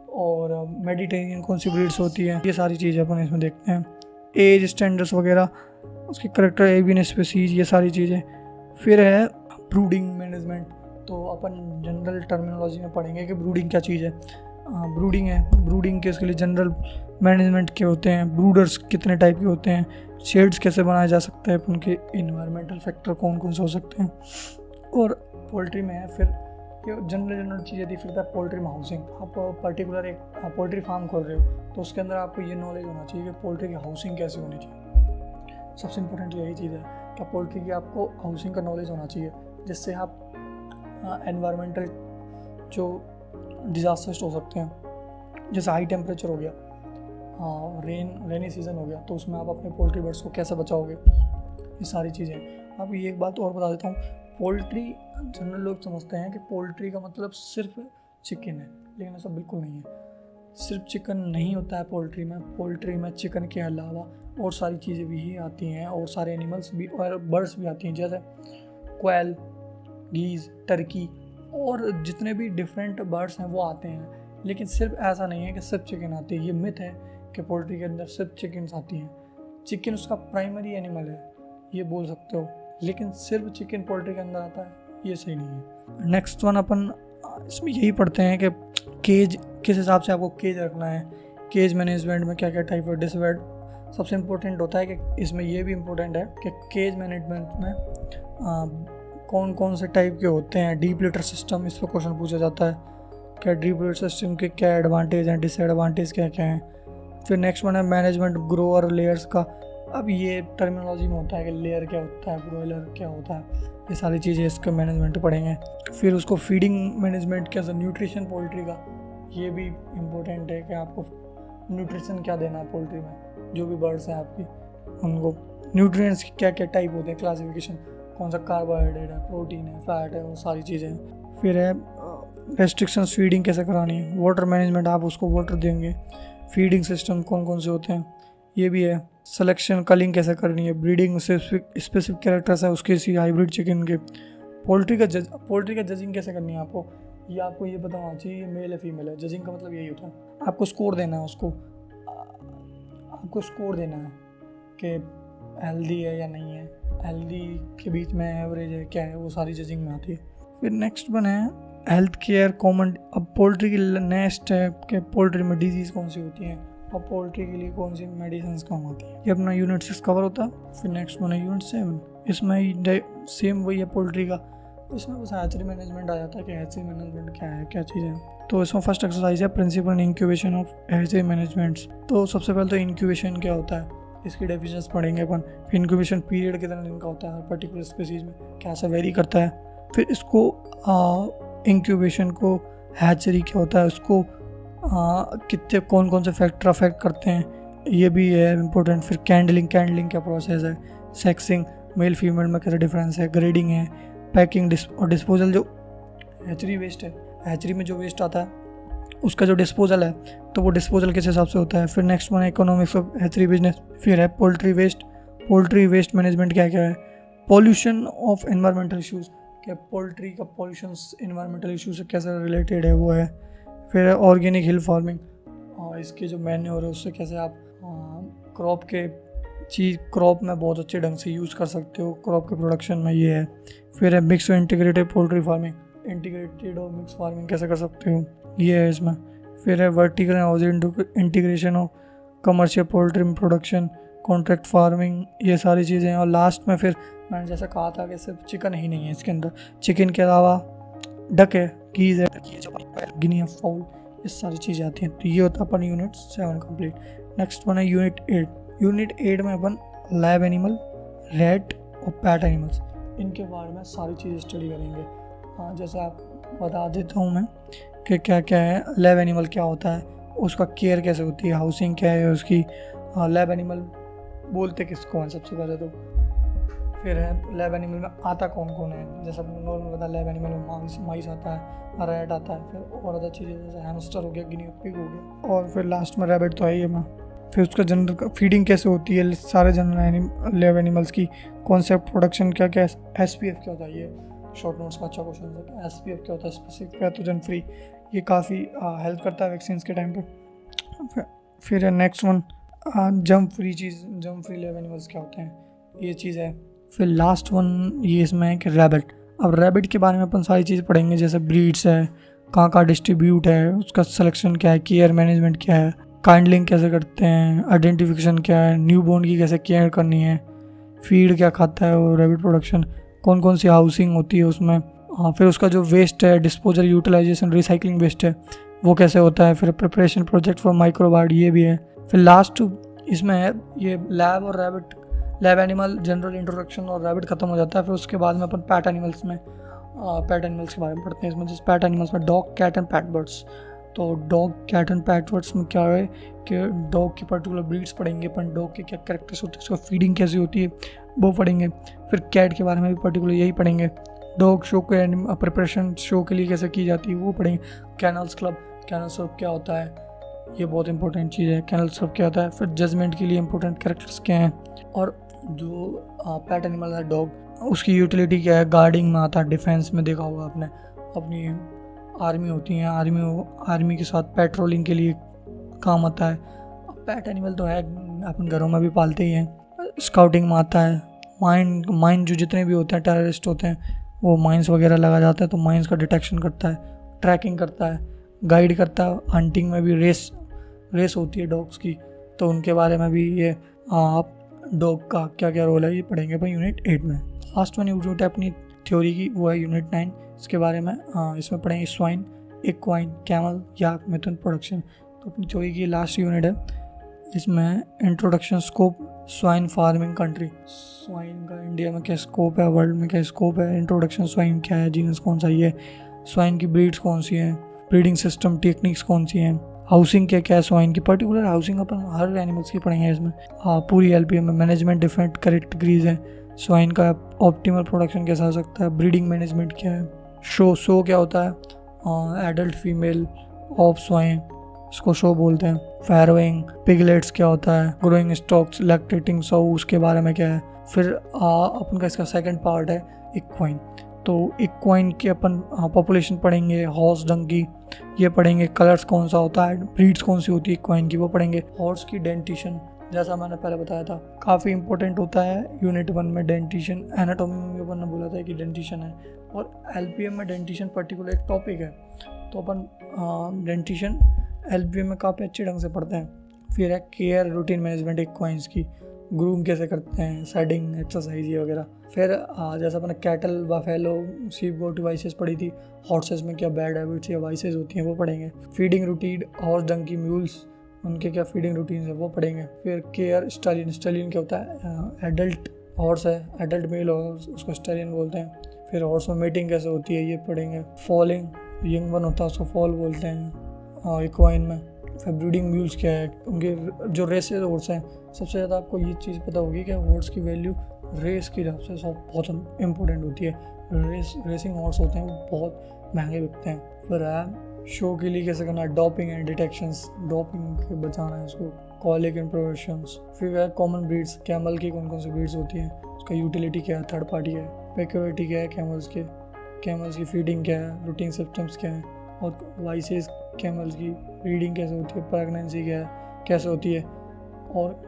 और मेडिटेरियन कौन सी ब्रीड्स होती है, ये सारी चीज़ें अपन इसमें देखते हैं। एज स्टैंडर्ड्स वगैरह, उसकी करेक्टर एवियन स्पीसीज, ये सारी चीज़ें। फिर है ब्रूडिंग मैनेजमेंट। तो अपन जनरल टर्मिनोलॉजी में पढ़ेंगे कि ब्रूडिंग क्या चीज़ है। ब्रूडिंग है, ब्रूडिंग के इसके लिए जनरल मैनेजमेंट के होते हैं, ब्रूडर्स कितने टाइप के होते हैं, शेड्स कैसे बनाया जा सकता है, उनके इन्वायरमेंटल फैक्टर कौन कौन से हो सकते हैं। और पोल्ट्री में है फिर ये जनरल चीज़ें थी। फिर था पोल्ट्री में हाउसिंग। आप पर्टिकुलर एक पोल्ट्री फार्म खोल रहे हो तो उसके अंदर आपको ये नॉलेज होना चाहिए कि पोल्ट्री की हाउसिंग कैसे होनी चाहिए। सबसे इम्पोर्टेंट यही चीज़ है कि पोल्ट्री की आपको हाउसिंग का नॉलेज होना चाहिए, जिससे आप एनवायरमेंटल जो डिज़ास्टर्स हो सकते हैं, जैसे हाई टेम्परेचर हो गया, रेनी सीज़न हो गया, तो उसमें आप अपने पोल्ट्री बर्ड्स को कैसे बचाओगे, ये सारी चीज़ें। अब ये एक बात और बता देता हूँ, पोल्ट्री जनरल लोग समझते हैं कि पोल्ट्री का मतलब सिर्फ चिकन है, लेकिन ऐसा बिल्कुल नहीं है। सिर्फ चिकन नहीं होता है पोल्ट्री में। पोल्ट्री में चिकन के अलावा और सारी चीज़ें भी आती हैं, और सारे एनिमल्स भी और बर्ड्स भी आती हैं, जैसे क्वेल, गीज़, टर्की और जितने भी डिफरेंट बर्ड्स हैं वो आते हैं। लेकिन सिर्फ ऐसा नहीं है कि सिर्फ चिकन आती है। ये मिथ है कि पोल्ट्री के अंदर सिर्फ चिकन्स आती हैं। चिकन उसका प्राइमरी एनिमल है, ये बोल सकते हो, लेकिन सिर्फ चिकन पोल्ट्री के अंदर आता है, ये सही नहीं है। नेक्स्ट वन अपन इसमें यही पढ़ते हैं कि केज किस हिसाब से आपको केज रखना है, केज मैनेजमेंट में क्या क्या टाइप ऑफ डिसवर्ड। सबसे इम्पोर्टेंट होता है कि इसमें ये भी इम्पोर्टेंट है कि केज मैनेजमेंट में कौन कौन से टाइप के होते हैं। डीप लिटर सिस्टम, इस पर क्वेश्चन पूछा जाता है क्या डीप लिटर सिस्टम के क्या एडवांटेज हैं, डिसएडवांटेज क्या क्या हैं। फिर नेक्स्ट वन है मैनेजमेंट ग्रोअर लेयर्स का। अब ये टर्मिनोलॉजी में होता है कि लेयर क्या होता है, ब्रॉयलर क्या होता है, ये सारी चीज़ें इसके मैनेजमेंट पढ़ेंगे। फिर उसको फीडिंग मैनेजमेंट कैसा, न्यूट्रिशन पोल्ट्री का, ये भी इम्पोर्टेंट है कि आपको न्यूट्रिशन क्या देना है पोल्ट्री में। जो भी बर्ड्स हैं आपकी, उनको न्यूट्रिएंट्स क्या क्या टाइप होते हैं, क्लासिफिकेशन, कौन सा कार्बोहाइड्रेट है, प्रोटीन है, फैट है, वो सारी चीज़ें। फिर है रेस्ट्रिक्शन, फीडिंग कैसे करानी है, वाटर मैनेजमेंट, आप उसको वाटर देंगे, फीडिंग सिस्टम कौन कौन से होते हैं, ये भी है। सिलेक्शन, कलिंग कैसे करनी है, ब्रीडिंग स्पेसिफिक कैरेक्टर्स है उसके, सी हाइब्रिड चिकन के। पोल्ट्री का जजिंग कैसे करनी है आपको, ये आपको ये पता होना चाहिए मेल है फीमेल है। जजिंग का मतलब यही होता है, आपको स्कोर देना है उसको, आपको स्कोर देना है कि हेल्दी है या नहीं है, हेल्दी के बीच में एवरेज है क्या है, वो सारी जजिंग में आती है। फिर नेक्स्ट वन है हेल्थ केयर कॉमन। अब पोल्ट्री की नेक्स्ट है कि पोल्ट्री में डिजीज़ कौन सी होती हैं और पोल्ट्री के लिए कौन सी मेडिसिन काम आती है। ये अपना यूनिट 6 कवर होता है। फिर नेक्स्ट वन है यूनिट 7, इसमें सेम वही है पोल्ट्री का, इसमें बस हैचरी मैनेजमेंट आ जाता है कि हैचरी मैनेजमेंट क्या है, क्या चीज़ है। तो इसमें फर्स्ट एक्सरसाइज है principle incubation of hatchery managements. तो सबसे पहले तो इंक्यूबेशन क्या होता है, इसकी डेफिनेशंस पढ़ेंगे अपन। फिर इंक्यूबेशन पीरियड कितना दिन का होता है हर पर्टिकुलर स्पीसीज में, क्या सा वेरी करता है। फिर इसको इंक्यूबेशन को हैचरी क्या होता है, उसको कितने कौन कौन से फैक्टर अफेक्ट करते हैं, ये भी है इम्पोर्टेंट। फिर कैंडलिंग क्या प्रोसेस है, सेक्सिंग मेल फीमेल में कैसा डिफरेंस है, ग्रेडिंग है, पैकिंग और डिस्पोजल। जो हैचरी वेस्ट है, हैचरी में जो वेस्ट आता है उसका जो डिस्पोजल है, तो वो डिस्पोजल किस हिसाब से होता है। फिर नेक्स्ट वन है इकोनॉमिक्स ऑफ हैचरी बिजनेस। फिर है पोल्ट्री वेस्ट मैनेजमेंट क्या क्या है, पॉल्यूशन ऑफ एनवायरमेंटल इशूज़, क्या पोल्ट्री का पॉल्यूशन एनवायरमेंटल इशू से कैसे रिलेटेड है वो है। फिर है ऑर्गेनिक हिल फार्मिंग, इसके जो मैन्योर है उससे कैसे आप क्रॉप में बहुत अच्छे ढंग से यूज़ कर सकते हो क्रॉप के प्रोडक्शन में, ये है। फिर है मिक्स और इंटीग्रेटेड पोल्ट्री फार्मिंग, इंटीग्रेटेड और मिक्स फार्मिंग कैसे कर सकते हो, ये है इसमें। फिर है vertical and horizontal integration of commercial poultry production, contract farming, ये सारी चीज़ें हैं। और लास्ट में फिर मैंने जैसा कहा था कि सिर्फ चिकन ही नहीं है इसके अंदर, चिकन के अलावा डक है, गीज़ है, गिनी है, फाउल, ये सारी चीज़ें आती हैं। तो ये होता है अपन यूनिट 7 कंप्लीट। नेक्स्ट वन है यूनिट 8। यूनिट 8 में अपन लैब एनिमल, रैट और पैट एनिमल्स, इनके बारे में सारी चीज़ें स्टडी करेंगे। जैसे आप बता देता हूँ मैं कि क्या क्या है। लैब एनिमल क्या होता है, उसका केयर कैसे होती है, हाउसिंग क्या है उसकी, लैब एनिमल बोलते किसको हैं सबसे पहले तो। फिर है लैब एनिमल में आता कौन कौन है, जैसा नॉर्मल बता, लैब एनिमल में माइस आता है, रैट आता है, फिर और अदर चीज़ें जैसे हैमस्टर हो गया, गिनी पिग हो गया, और फिर लास्ट में रैबिट तो है ही है। फिर उसका जनरल फीडिंग कैसे होती है सारे जनरल लेव एनिमल्स की, कॉन्सेप्ट प्रोडक्शन क्या क्या, SPF क्या होता है, ये शॉर्ट नोट्स का अच्छा क्वेश्चन है, SPF क्या होता है, स्पेसिफिक पैथोजन फ्री, ये काफ़ी हेल्प करता है वैक्सीन के टाइम पे। फिर नेक्स्ट वन जंप फ्री चीज़, जंप फ्री लेव एनिमल्स क्या होते हैं, ये चीज़ है। फिर लास्ट वन ये इसमें है कि रैबिट। अब रैबिट के बारे में अपन सारी चीज़ पढ़ेंगे, जैसे ब्रीड्स है, कहाँ डिस्ट्रीब्यूट है, उसका सिलेक्शन क्या है, केयर मैनेजमेंट क्या है, काइंडलिंग कैसे करते हैं, आइडेंटिफिकेशन क्या है, न्यू बोर्न की कैसे केयर करनी है, फीड क्या खाता है और रैबिट प्रोडक्शन, कौन कौन सी हाउसिंग होती है उसमें। फिर उसका जो वेस्ट है, डिस्पोजल, यूटिलाइजेशन, रिसाइकलिंग वेस्ट है, वो कैसे होता है। फिर प्रिपरेशन प्रोजेक्ट फॉर माइक्रोबार्ड, ये भी है। फिर लास्ट इसमें है ये लैब और rabbit, lab animal general introduction और रैबिट खत्म हो जाता है। फिर उसके बाद में अपन पैट एनिमल्स के बारे में पढ़ते हैं। इसमें जैसे पैट एनिमल्स में dog, cat and pet birds. तो dog, cat and pet birds में क्या है कि डॉग की पर्टिकुलर ब्रीड्स पढ़ेंगे अपन, डॉग के क्या कैरेक्टर्स होते हैं, उसका फीडिंग कैसी होती है वो पढ़ेंगे। फिर कैट के बारे में भी पर्टिकुलर यही पढ़ेंगे। डॉग शो के प्रिपरेशन शो के लिए कैसे की जाती है वो पढ़ेंगे। कैनल्स क्लब, कैनल्स क्लब क्या होता है, ये बहुत इंपॉर्टेंट चीज़ है, कैनल्स क्लब क्या होता है। फिर जजमेंट के लिए इंपॉर्टेंट कैरेक्टर्स क्या हैं। और जो पैट एनिमल है डॉग, उसकी यूटिलिटी क्या है, गार्डिंग में आता है, डिफेंस में देखा होगा आपने, अपनी आर्मी होती हैं, आर्मी के साथ पेट्रोलिंग के लिए काम आता है। पैट एनिमल तो है अपन घरों में भी पालते ही हैं। स्काउटिंग में आता है। माइन जो जितने भी होते हैं टेररिस्ट होते हैं, वो माइंस वगैरह लगा जाता है तो माइंस का डिटेक्शन करता है, ट्रैकिंग करता है, गाइड करता है। हंटिंग में भी रेस होती है डॉग्स की, तो उनके बारे में भी ये आप डॉग का क्या क्या रोल है ये पढ़ेंगे भाई यूनिट 8 में। लास्ट वन यूनिट है अपनी थ्योरी की, वो है यूनिट 9। इसके बारे में इसमें पढ़ेंगे स्वाइन, इक्वाइन, कैमल, याक, मिथुन, प्रोडक्शन। तो अपनी थ्योरी की लास्ट यूनिट है। इसमें introduction, scope, swine farming country, swine का इंडिया में क्या स्कोप है, वर्ल्ड में क्या स्कोप है, इंट्रोडक्शन स्वाइन क्या है, जीनस कौन सा है, स्वाइन की ब्रीड्स कौन सी हैं, ब्रीडिंग सिस्टम टेक्निक्स कौन सी हैं, हाउसिंग क्या है स्वाइन की, पर्टिकुलर हाउसिंग अपन हर एनिमल्स की पढ़ेंगे इसमें। पूरी LPM में मैनेजमेंट डिफरेंट कैटेगरीज हैं। स्वाइन का ऑप्टिमल प्रोडक्शन कैसा हो सकता है, ब्रीडिंग मैनेजमेंट क्या है, शो क्या होता है, एडल्ट फीमेल ऑफ स्वाइन, इसको शो बोलते हैं। फैरोइंग, पिगलेट्स क्या होता है, ग्रोइंग स्टॉक्स, लैक्टेटिंग सो, उसके बारे में क्या है। फिर अपन का इसका सेकंड पार्ट है इक्वाइन। तो इक्वाइन की अपन पॉपुलेशन पढ़ेंगे, हॉर्स डंकी ये पढ़ेंगे, कलर्स कौन सा होता है, ब्रीड्स कौन सी होती है इक्वाइन की वो पढ़ेंगे। हॉर्स की डेंटिशन, जैसा मैंने पहले बताया था, काफ़ी इंपॉर्टेंट होता है यूनिट 1 में डेंटिशन। एनाटॉमी में भी अपन ने बोला था कि डेंटिशन है, और LPM में डेंटिशन पर्टिकुलर एक टॉपिक है, तो अपन डेंटिशन LPM में काफ़ी अच्छे ढंग से पढ़ते हैं। फिर है केयर रूटीन मैनेजमेंट इक्वाइंस की, ग्रूम कैसे करते हैं, सेडिंग, एक्सरसाइज ये वगैरह। फिर जैसा अपने कैटल, बफेलो, शीप, गोट वाइसेस पढ़ी थी, हॉर्सेस में क्या बैड हैबिट्स या वाइसेस होती हैं वो पढ़ेंगे। Feeding routine, horse donkey, mules, उनके क्या फीडिंग रूटीन है वो पढ़ेंगे। फिर केयर स्टालियन, स्टालियन क्या होता है, एडल्ट हॉर्स है, एडल्ट मेल हॉर्स, उसको स्टालियन बोलते हैं। फिर हॉर्स में मीटिंग कैसे होती है ये पढ़ेंगे। फॉलिंग, यंग वन होता है उसको फॉल बोलते हैं इक्वाइन में। फिर ब्रीडिंग म्यूल्स क्या है, उनके जो रेसेस हॉर्स हैं, सबसे ज़्यादा आपको ये चीज़ पता होगी कि हॉर्स की वैल्यू रेस की हिसाब से सब बहुत इम्पोर्टेंट होती है। रेसिंग हॉर्स होते हैं वो बहुत महंगे बिकते हैं। फिर शो के लिए कैसे करना है, डॉपिंग एंड डिटेक्शंस, डॉपिंग के बचाना है उसको, कॉलिक एंड प्रिवेंशंस। फिर है कॉमन ब्रीड्स, कैमल की कौन कौन सी ब्रीड्स होती हैं, उसका यूटिलिटी क्या है, थर्ड पार्टी है, पेक्योरिटी क्या है कैमल्स की फीडिंग क्या है, रूटीन सिस्टम्स क्या है, और वाइसेस कैमल्स की ब्रीडिंग कैसे होती है, प्रेगनेंसी क्या है कैसे होती है, और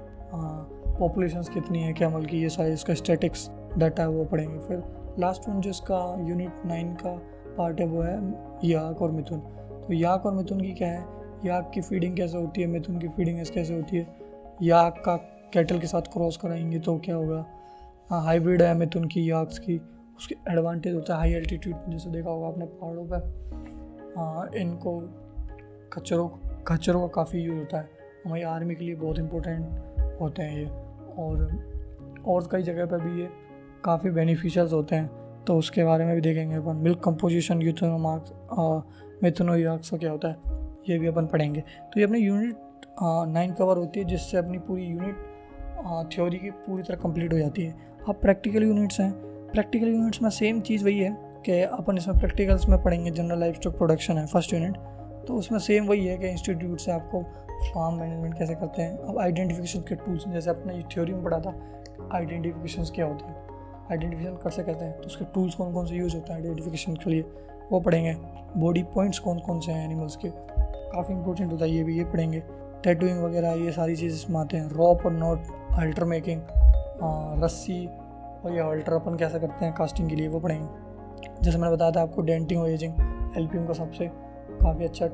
पॉपुलेशंस कितनी है कैमल की, ये सारे इसका स्टैटिक्स डाटा है वो पढ़ेंगे। फिर लास्ट वन जो इसका यूनिट 9 का पार्ट है वो है याक और मिथुन। तो याक और मिथुन की क्या है, याक की फीडिंग कैसे होती है, मिथुन की फीडिंग कैसे होती है। याक का कैटल के साथ क्रॉस कराएंगे तो क्या होगा, हाइब्रिड है मिथुन की याक्स की, उसके एडवांटेज होता है हाई एल्टीट्यूड, जैसे देखा होगा आपने पहाड़ों पर इनको खच्चरों का काफ़ी यूज़ होता है, हमारी आर्मी के लिए बहुत इंपॉर्टेंट होते हैं ये, और कई जगह पर भी ये काफ़ी बेनिफिशियल्स होते हैं, तो उसके बारे में भी देखेंगे अपन। मिल्क कंपोजिशन, मिथुनोयाक्स का क्या होता है ये भी अपन पढ़ेंगे। तो ये अपनी यूनिट 9 कवर होती है, जिससे अपनी पूरी यूनिट थ्योरी की पूरी तरह कंप्लीट हो जाती है। अब प्रैक्टिकल यूनिट्स हैं, प्रैक्टिकल यूनिट्स में सेम चीज़ वही है कि अपन इसमें प्रैक्टिकल्स में पढ़ेंगे जनरल लाइफ स्टॉक प्रोडक्शन है फर्स्ट यूनिट, तो उसमें सेम वही है कि इंस्टीट्यूट से आपको फार्म मैनेजमेंट कैसे करते हैं। अब आइडेंटिफिकेशन के टूल्स, जैसे अपने थ्योरी में पढ़ा था आइडेंटिफिकेशन क्या होते हैं, आइडेंटिफिकेशन कैसे करते हैं, तो उसके टूल्स कौन कौन से यूज़ होते हैं आइडेंटिफिकेशन के लिए वो पढ़ेंगे। बॉडी पॉइंट्स कौन कौन से हैं एनिमल्स के, काफ़ी इंपॉर्टेंट होता है ये भी, ये पढ़ेंगे। टैटूइंग वगैरह ये सारी चीज़ें इसमें आते हैं। रॉप और नॉट, अल्टर मेकिंग, रस्सी और ये अल्टर अपन कैसे करते हैं कास्टिंग के लिए वो पढ़ेंगे। जैसे मैंने बताया था आपको डेंटिंग और एजिंग LPM का सबसे काफ़ी अच्छा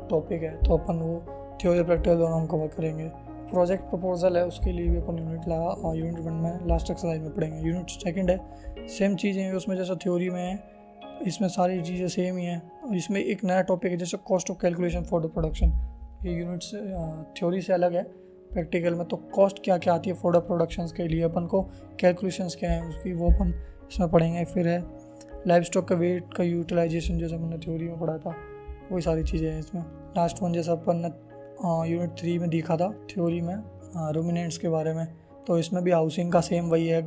टॉपिक है, तो अपन वो थ्योरी प्रैक्टिकल दोनों हम कवर करेंगे। प्रोजेक्ट प्रपोजल है उसके लिए भी अपन यूनिट 1 में लास्ट एक्सरसाइज में पढ़ेंगे। यूनिट 2 है, सेम चीज़ें हैं उसमें, जैसा थ्योरी में है इसमें सारी चीज़ें सेम ही हैं। और इसमें एक नया टॉपिक है जैसे cost of calculation for the production. ये यूनिट्स थ्योरी से अलग है प्रैक्टिकल में, तो कॉस्ट क्या क्या आती है फॉर द प्रोडक्शंस के लिए, अपन को कैलकुलेशंस क्या है उसकी वो अपन इसमें पढ़ेंगे। फिर है लाइव स्टॉक का वेट का यूटिलाइजेशन, जैसे मैंने थ्योरी में पढ़ा था वही सारी चीज़ें हैं इसमें। लास्ट वन जैसा अपन ने यूनिट 3 में देखा था थ्योरी में रूमिनेंट्स के बारे में, तो इसमें भी हाउसिंग का सेम वही है।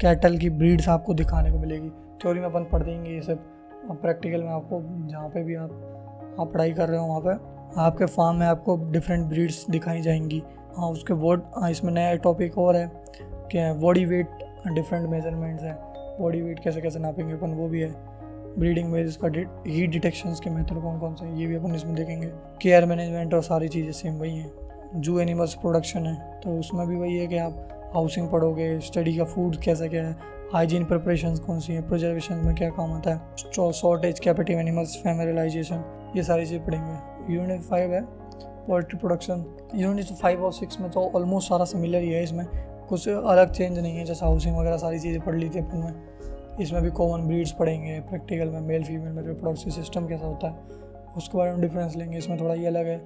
कैटल की ब्रीड्स आपको दिखाने को मिलेगी, थ्योरी में अपन पढ़ देंगे ये सब। प्रैक्टिकल में आपको जहाँ पे भी आप पढ़ाई कर रहे हो वहाँ पे आपके फार्म में आपको डिफरेंट ब्रीड्स दिखाई जाएंगी। उसके इसमें नया टॉपिक और है कि बॉडी वेट डिफरेंट मेजरमेंट्स हैं, बॉडी वेट कैसे कैसे नापेंगे अपन वो भी है। ब्रीडिंग में इसका हीट डिटेक्शंस के मेथड कौन कौन से हैं ये भी अपन इसमें देखेंगे। केयर मैनेजमेंट और सारी चीज़ें सेम वही हैं। जू एनिमल्स प्रोडक्शन है तो उसमें भी वही है कि आप हाउसिंग पढ़ोगे, स्टडी का फूड कैसा क्या है, हाइजीन प्रिपरेशंस कौन सी हैं, प्रिजर्वेशन में क्या काम आता है, शॉर्टेज, कैपिटिव एनिमल्स, फेमरलाइजेशन, ये सारी चीज़ें पढ़ेंगे। यूनिट 5 है पोल्ट्री प्रोडक्शन। यूनिट 5 और 6 में तो ऑलमोस्ट सारा सिमिलर ही है, इसमें कुछ अलग चेंज नहीं है। जैसे हाउसिंग वगैरह सारी चीज़ें पढ़ ली थी अपन में, इसमें भी कॉमन ब्रीड्स पढ़ेंगे प्रैक्टिकल में। मेल फीमेल में रिप्रोडक्टिव सिस्टम कैसा होता है उसके बारे में डिफरेंस लेंगे। इसमें थोड़ा ये अलग है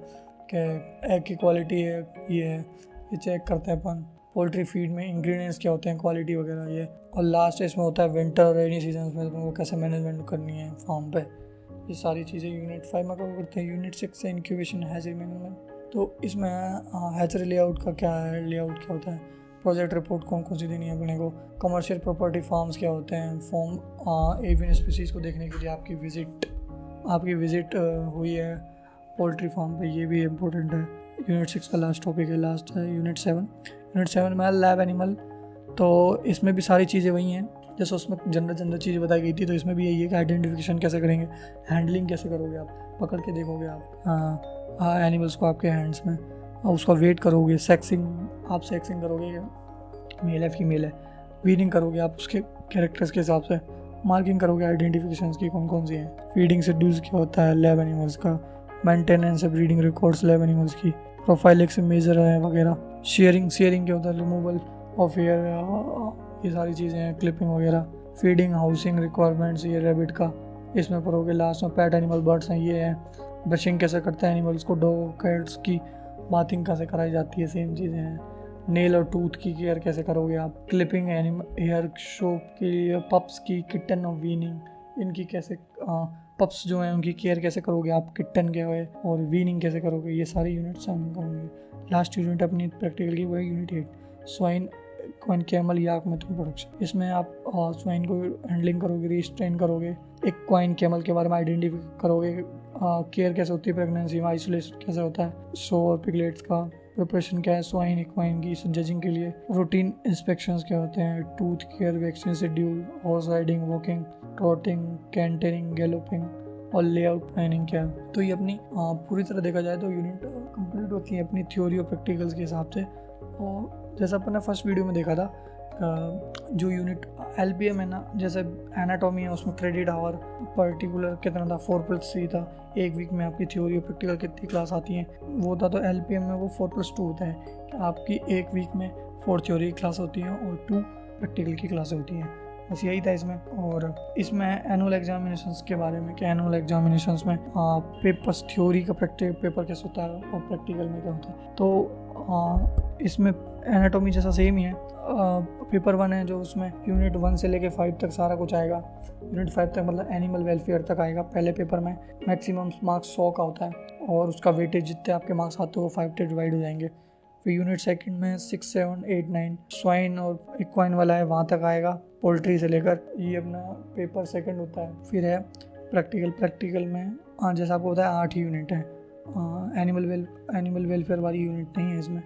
कि एग की क्वालिटी है ये चेक करते हैं अपन। पोल्ट्री फीड में इंग्रेडिएंट्स क्या होते हैं, क्वालिटी वगैरह ये। और लास्ट इसमें होता है विंटर और रेनी सीजन में अपन को कैसे मैनेजमेंट करनी है फार्म पे, ये सारी चीज़ें यूनिट 5 में कवर करते हैं। यूनिट 6 है इंक्यूबेशन हैचरी मैनेजमेंट, तो इसमें हैचरी लेआउट का क्या है, लेआउट क्या होता है, प्रोजेक्ट रिपोर्ट कौन कौन सी देनी है अपने को, कमर्शियल प्रॉपर्टी फार्म्स क्या होते हैं, फॉर्म एवियन स्पीसीज़ को देखने के लिए आपकी विज़िट हुई है पोल्ट्री फार्म पे, ये भी इम्पोर्टेंट है। यूनिट 6 का लास्ट टॉपिक है, लास्ट है यूनिट 7 में लैब एनिमल, तो इसमें भी सारी चीज़ें वही हैं जैसे उसमें जनरल चीज़ें बताई गई थी, तो इसमें भी यही है कि आइडेंटिफिकेशन कैसे करेंगे, हैंडलिंग कैसे करोगे, आप पकड़ के देखोगे आप एनिमल्स को आपके हैंड्स में, उसका वेट करोगे, सेक्सिंग करोगे मेल है फीमेल है, वीडिंग करोगे आप उसके कैरेक्टर्स के हिसाब से, मार्किंग करोगे आइडेंटिफिकेशन की कौन कौन सी हैं, फीडिंग शेड्यूल्स क्या होता है लैब एनिमल्स का, मेंटेनेंस है ब्रीडिंग रिकॉर्ड्स लैब एनिमल्स की, प्रोफाइल एक से मेजर है वगैरह, शेयरिंग क्या होता है, रिमूवल ऑफ एयर, ये सारी चीज़ें हैं, क्लिपिंग वगैरह, फीडिंग हाउसिंग रिक्वायरमेंट्स ये रैबिट का इसमें पढ़ोगे। लास्ट में पेट एनिमल बर्ड्स हैं, ये है ब्रशिंग कैसे करते हैं एनिमल्स को, डॉग कैट्स की बाथिंग कैसे कराई जाती है, सेम चीज़ें हैं। नेल और टूथ की केयर कैसे करोगे आप, क्लिपिंग हेयर शो के लिए, पप्स की, किटन और वीनिंग इनकी कैसे, पप्स जो हैं उनकी केयर कैसे करोगे आप, किटन क्या है और वीनिंग कैसे करोगे, ये सारी यूनिट्स हम करेंगे। लास्ट यूनिट अपनी प्रैक्टिकल की वो है यूनिट 8 स्वाइन क्वाइन कैमल याक मेथड प्रोडक्शन। इसमें आप स्वाइन को हैंडलिंग करोगे, रिस्ट्रेन करोगे, एक क्वाइन कैमल के बारे में आइडेंटिफाई करोगे, केयर कैसे होती है प्रेगनेंसी में, आइसोलेशन कैसे होता है, शो और पिगलेट्स का प्रिपरेशन क्या है स्वाइन इक्वाइन की जजिंग के लिए, रूटीन इंस्पेक्शंस क्या होते हैं, tooth care, vaccine schedule, horse riding, walking, trotting, cantering, galloping और लेआउट प्लानिंग क्या है। तो ये अपनी पूरी तरह देखा जाए तो यूनिट कंप्लीट होती है अपनी थ्योरी और प्रैक्टिकल्स के हिसाब से। और जैसा अपन ने फर्स्ट वीडियो में देखा था जो यूनिट LPM है ना, जैसे एनाटॉमी है उसमें क्रेडिट आवर पर्टिकुलर कितना था 4+3 था, एक वीक में आपकी थ्योरी और प्रैक्टिकल कितनी क्लास आती हैं वो था। तो LPM में वो 4+2 होता है कि आपकी एक वीक में 4 थ्योरी क्लास होती हैं और 2 प्रैक्टिकल की क्लासें होती हैं, बस यही था इसमें। और इसमें एनुअल एग्जामिनेशंस के बारे में कि एनुअल एग्जामिनेशंस में पेपर्स थ्योरी का प्रैक्टिकल पेपर कैसे होता है और प्रैक्टिकल में क्या होता है। तो इसमें एनाटॉमी जैसा सेम ही है, पेपर 1 है जो उसमें यूनिट 1 से लेके 5 तक सारा कुछ आएगा, यूनिट 5 तक मतलब एनिमल वेलफेयर तक आएगा। पहले पेपर में मैक्सिमम मार्क्स 100 का होता है और उसका वेटेज जितने आपके मार्क्स आते हो वो 5 से डिवाइड हो जाएंगे। फिर यूनिट 2 में 6, 7, 8, 9 स्वाइन और इक्वाइन वाला है, वहाँ तक आएगा पोल्ट्री से लेकर, ये अपना पेपर 2 होता है। फिर है प्रैक्टिकल में जैसा आपको बताया 8 यूनिट है, एनिमल वेलफेयर वाली यूनिट नहीं है इसमें।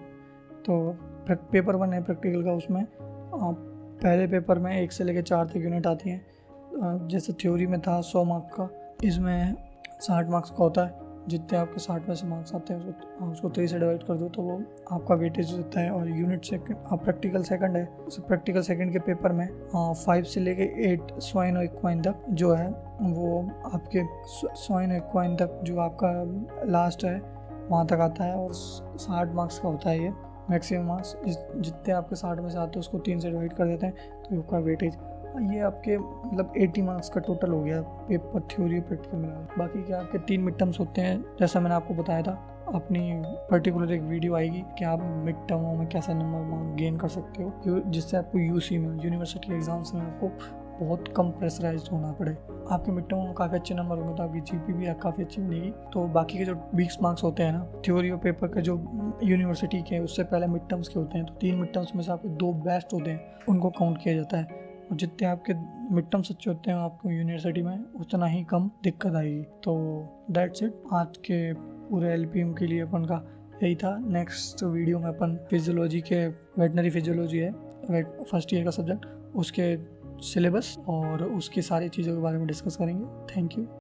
तो पेपर 1 है प्रैक्टिकल का, उसमें पहले पेपर में 1 से लेकर 4 तक यूनिट आती हैं। जैसे थ्योरी में था 100 मार्क का, इसमें 60 मार्क्स का होता है। जितने आपके 60 में से मार्क्स आते हैं उसको 3 से डिवाइड कर दो तो वो आपका वेटेज होता है। और यूनिट सेकंड प्रैक्टिकल सेकंड है, प्रैक्टिकल सेकंड के पेपर में 5 से लेके 8 स्वाइन और इक्वाइन तक जो है वो आपके स्वाइन और इक्वाइन तक जो आपका लास्ट है वहाँ तक आता है। और 60 मार्क्स का होता है ये मैक्सिमम मार्क्स। जितने आपके 60 में से आते हैं उसको 3 से डिवाइड कर देते हैं तो आपका वेटेज ये आपके मतलब 80 मार्क्स का टोटल हो गया पेपर थ्योरी और प्रैक्टिकल मिला। बाकी क्या आपके 3 मिड टर्म्स होते हैं, जैसा मैंने आपको बताया था। अपनी पर्टिकुलर एक वीडियो आएगी कि आप मिड टर्मों में कैसा नंबर मार्क गेन कर सकते हो जिससे आपको यूसी में यूनिवर्सिटी एग्जाम्स में आपको बहुत कम प्रेशराइज होना पड़े। आपके मिड टर्म में काफ़ी अच्छे नंबर होंगे तो आपकी जीपी भी काफ़ी अच्छी मिलेगी। तो बाकी के जो 20 मार्क्स होते हैं ना थ्योरी और पेपर के जो यूनिवर्सिटी के उससे पहले मिड टर्म्स के होते हैं, तो 3 मिड टर्म्स में से आपके 2 बेस्ट होते हैं उनको काउंट किया जाता है। और जितने आपके मिड टर्म्स अच्छे होते हैं आपको यूनिवर्सिटी में उतना ही कम दिक्कत आएगी। तो दैट्स इट, आज के पूरे एलपीएम के लिए अपन का यही था। नेक्स्ट वीडियो में अपन फिजियोलॉजी के वेटनरी फिजियोलॉजी है फर्स्ट ईयर का सब्जेक्ट, उसके सिलेबस और उसकी सारी चीज़ों के बारे में डिस्कस करेंगे। Thank you.